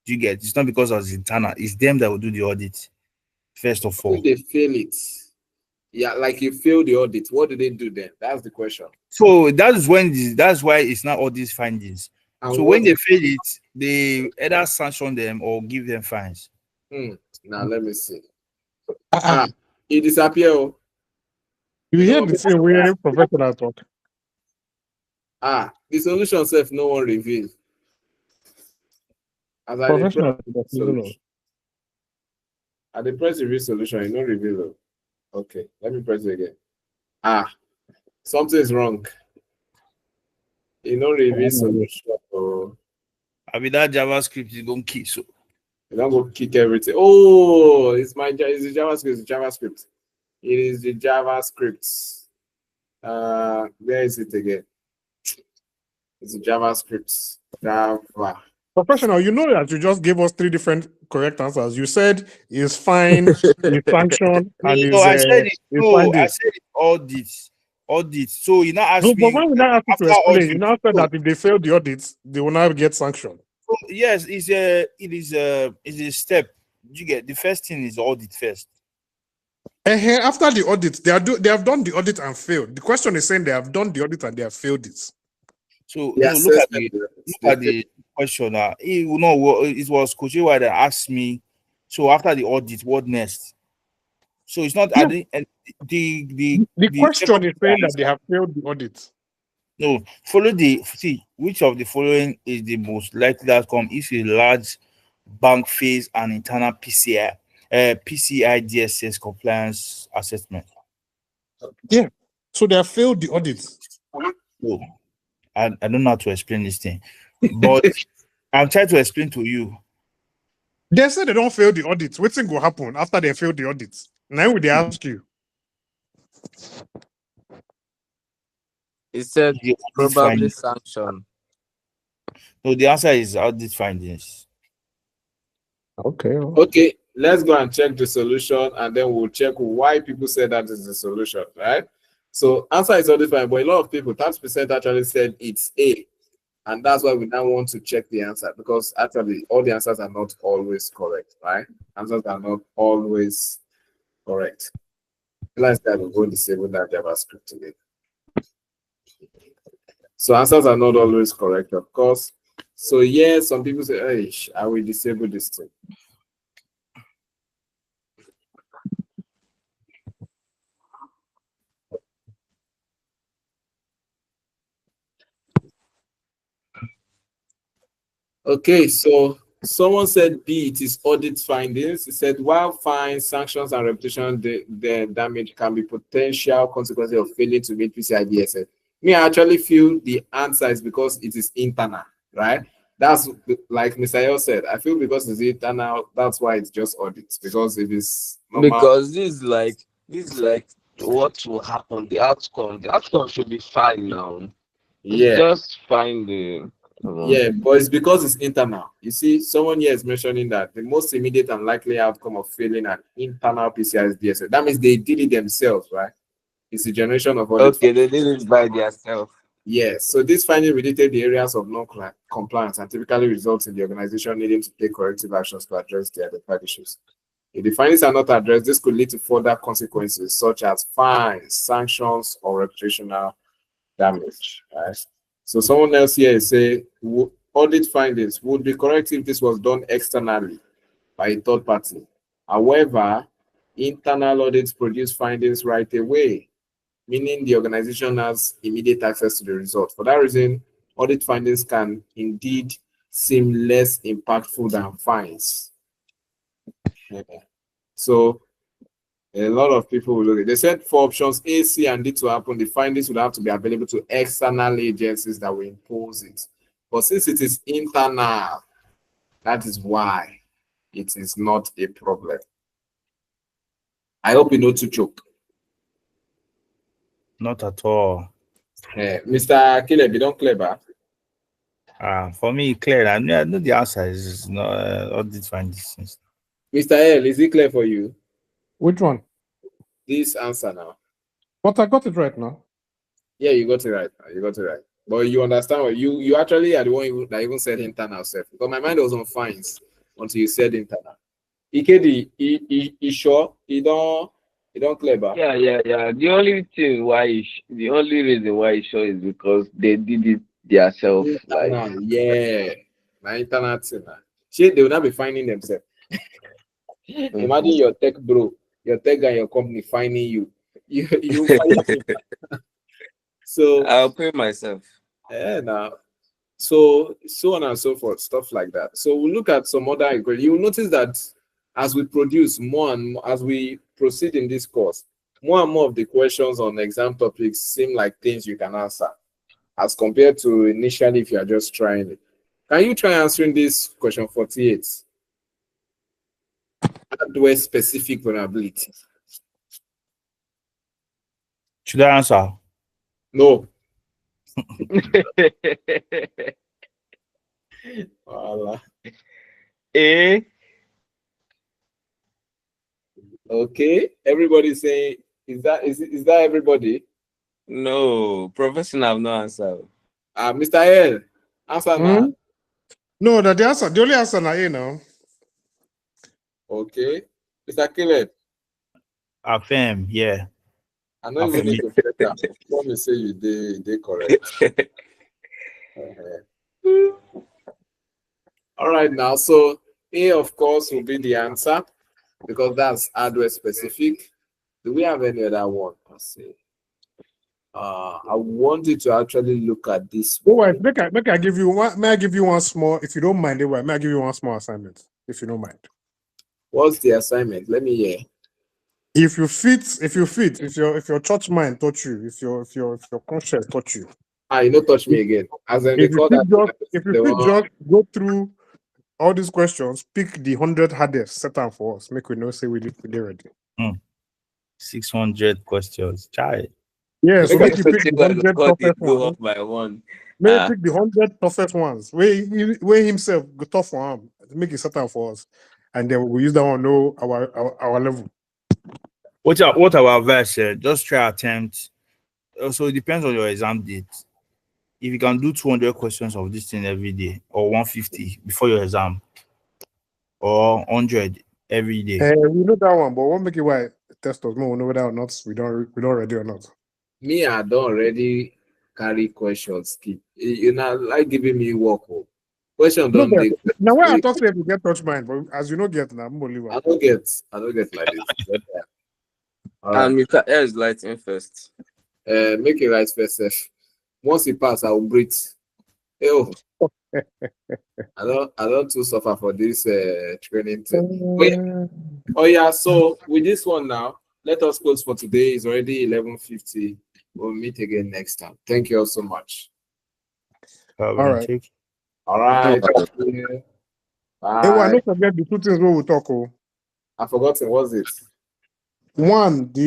Do you get? It's not because it's internal. It's them that will do the audit. First of all. If they fail it, yeah, like you fail the audit, what do they do then? That's the question. So that's why it's not all these findings. And so when they fail it, they either sanction them or give them fines. Now let me see. It disappear. You hear the same way professional talk. The solution self no one reveal. As I Professional. at the press reveal solution, you no reveal. Okay, let me press it again. Something is wrong. You no reveal solution. I mean that JavaScript is going to kick so. You don't go kick everything. Oh, it's the JavaScript. It's the JavaScript. It is the JavaScript. Where is it again? It's the JavaScript. Java. Professional, you know that you just gave us 3 different correct answers. You said is fine, is sanction, and I said audit. So you now ask me. But when we now ask you to explain, you now said that if they fail the audits, they will now get sanctioned. So, yes, it is a step. You get the first thing is audit first. After the audit, they have done the audit and failed. The question is saying they have done the audit and they have failed it. So look at the question. It was Coach Ewa that asked me. So after the audit, what next? So it's not the question is saying that they have failed the audit. No, which of the following is the most likely outcome if a large bank fails an internal PCI DSS compliance assessment? Yeah. So they have failed the audit. No, I don't know how to explain this thing, but I'm trying to explain to you. They said they don't fail the audit. What thing will happen after they fail the audit? Now would they ask you? It said probably sanction. No, the answer is audit findings. Okay. Okay, let's go and check the solution, and then we'll check why people said that is the solution, right? So answer is audit finding, but a lot of people, 30% actually said it's A. And that's why we now want to check the answer, because actually all the answers are not always correct, right? Answers are not always correct. Let's go disable that JavaScript again. So answers are not always correct, of course. So yes, some people say, hey, I will disable this thing. Okay, so someone said B, it is audit findings. He said, while fines, sanctions, and reputation the damage can be potential consequences of failing to meet PCI DSS. Me, I actually feel the answer is because it is internal, right? That's like Mr. Yo said. I feel because it's internal, that's why it's just audits. Because it is normal. Because this is like what will happen, the outcome. The outcome should be fine now. Yeah. Just find the Yeah, but it's because it's internal. You see, someone here is mentioning that the most immediate and likely outcome of failing an internal PCI DSS. That means they did it themselves, right? It's the generation of audit. okay, they did it by themselves. Yes. So this finding related the areas of non-compliance and typically results in the organization needing to take corrective actions to address the identified issues. If the findings are not addressed, this could lead to further consequences such as fines, sanctions, or reputational damage. Right? So someone else here is saying audit findings would be correct if this was done externally by a third party. However, internal audits produce findings right away, meaning the organization has immediate access to the result. For that reason, audit findings can indeed seem less impactful than fines. So a lot of people will look at it. They said for options A, C, and D to happen, the findings would have to be available to external agencies that will impose it. But since it is internal, that is why it is not a problem. I hope you know to choke. Not at all. Mr. Caleb, you don't clever. For me, clear. I know the answer is not audit findings. Mr. L, is it clear for you? Which one? This answer now. But I got it right now. Yeah, you got it right. You got it right. But you understand what you actually are the one that even said internal self. Because my mind was on fines until you said internal. Ikedi, he sure he don't clever. Yeah. The only reason why it's sure is because they did it themselves. Like Yeah, my internal thing. Shit, they will not be finding themselves. Imagine your tech bro, your tech guy, your company finding you. You find So I'll pay myself. Yeah, now. So on and so forth, stuff like that. So we'll look at some other inquiries. You'll notice that as we produce more and more, as we proceed in this course, more and more of the questions on exam topics seem like things you can answer as compared to initially if you are just trying it. Can you try answering this question 48? Hardware specific vulnerability. Should I answer? No. Voila. A. Okay. Everybody say, is that everybody? No, professional have no answer. Mr. L, answer now. No, the only answer now, you know. Okay. Mr. Caleb. Affirm, yeah. I know you need to check that. Let me say you did correct. All right, now, so A, of course, will be the answer because that's hardware specific. Do we have any other one? I wanted to actually look at this. Oh, wait, make I give you one. May I give you one small, if you don't mind? May I give you one small assignment, if you don't mind? What's the assignment? Let me hear. If your church mind taught you, if your conscience taught you. You don't touch me again. As in If you just go through all these questions, pick the 100 hardest, set them for us. Make we know say we're ready. 600 questions. Child. Yeah, so Make make you pick the 100 toughest go one. up by one. May pick the 100 toughest ones. Where himself go tough for him. Make it certain for us. And then we use that one know our level. What our advice? Just try attempt. Also, it depends on your exam date. If you can do 200 questions of this thing every day, or 150 before your exam, or 100 every day. We know that one, but what make it why test us? No, we know whether or not we don't ready or not. Me, I don't already carry questions. You know, like giving me work. Question No, don't make. now when I talk to you get touch mind, but as you know, get now, I don't get like this. All right. And Mr. Air is lighting first. Make it right first. Once it pass, I will breathe. Ew. I don't too suffer for this training thing. Oh yeah, so with this one now, let us close for today. It's already 11:50. We'll meet again next time. Thank you all so much. All right. All right. Okay. Thank you. Hey, why Bye. not forget the two things we will talk. I forgot what's it? One, the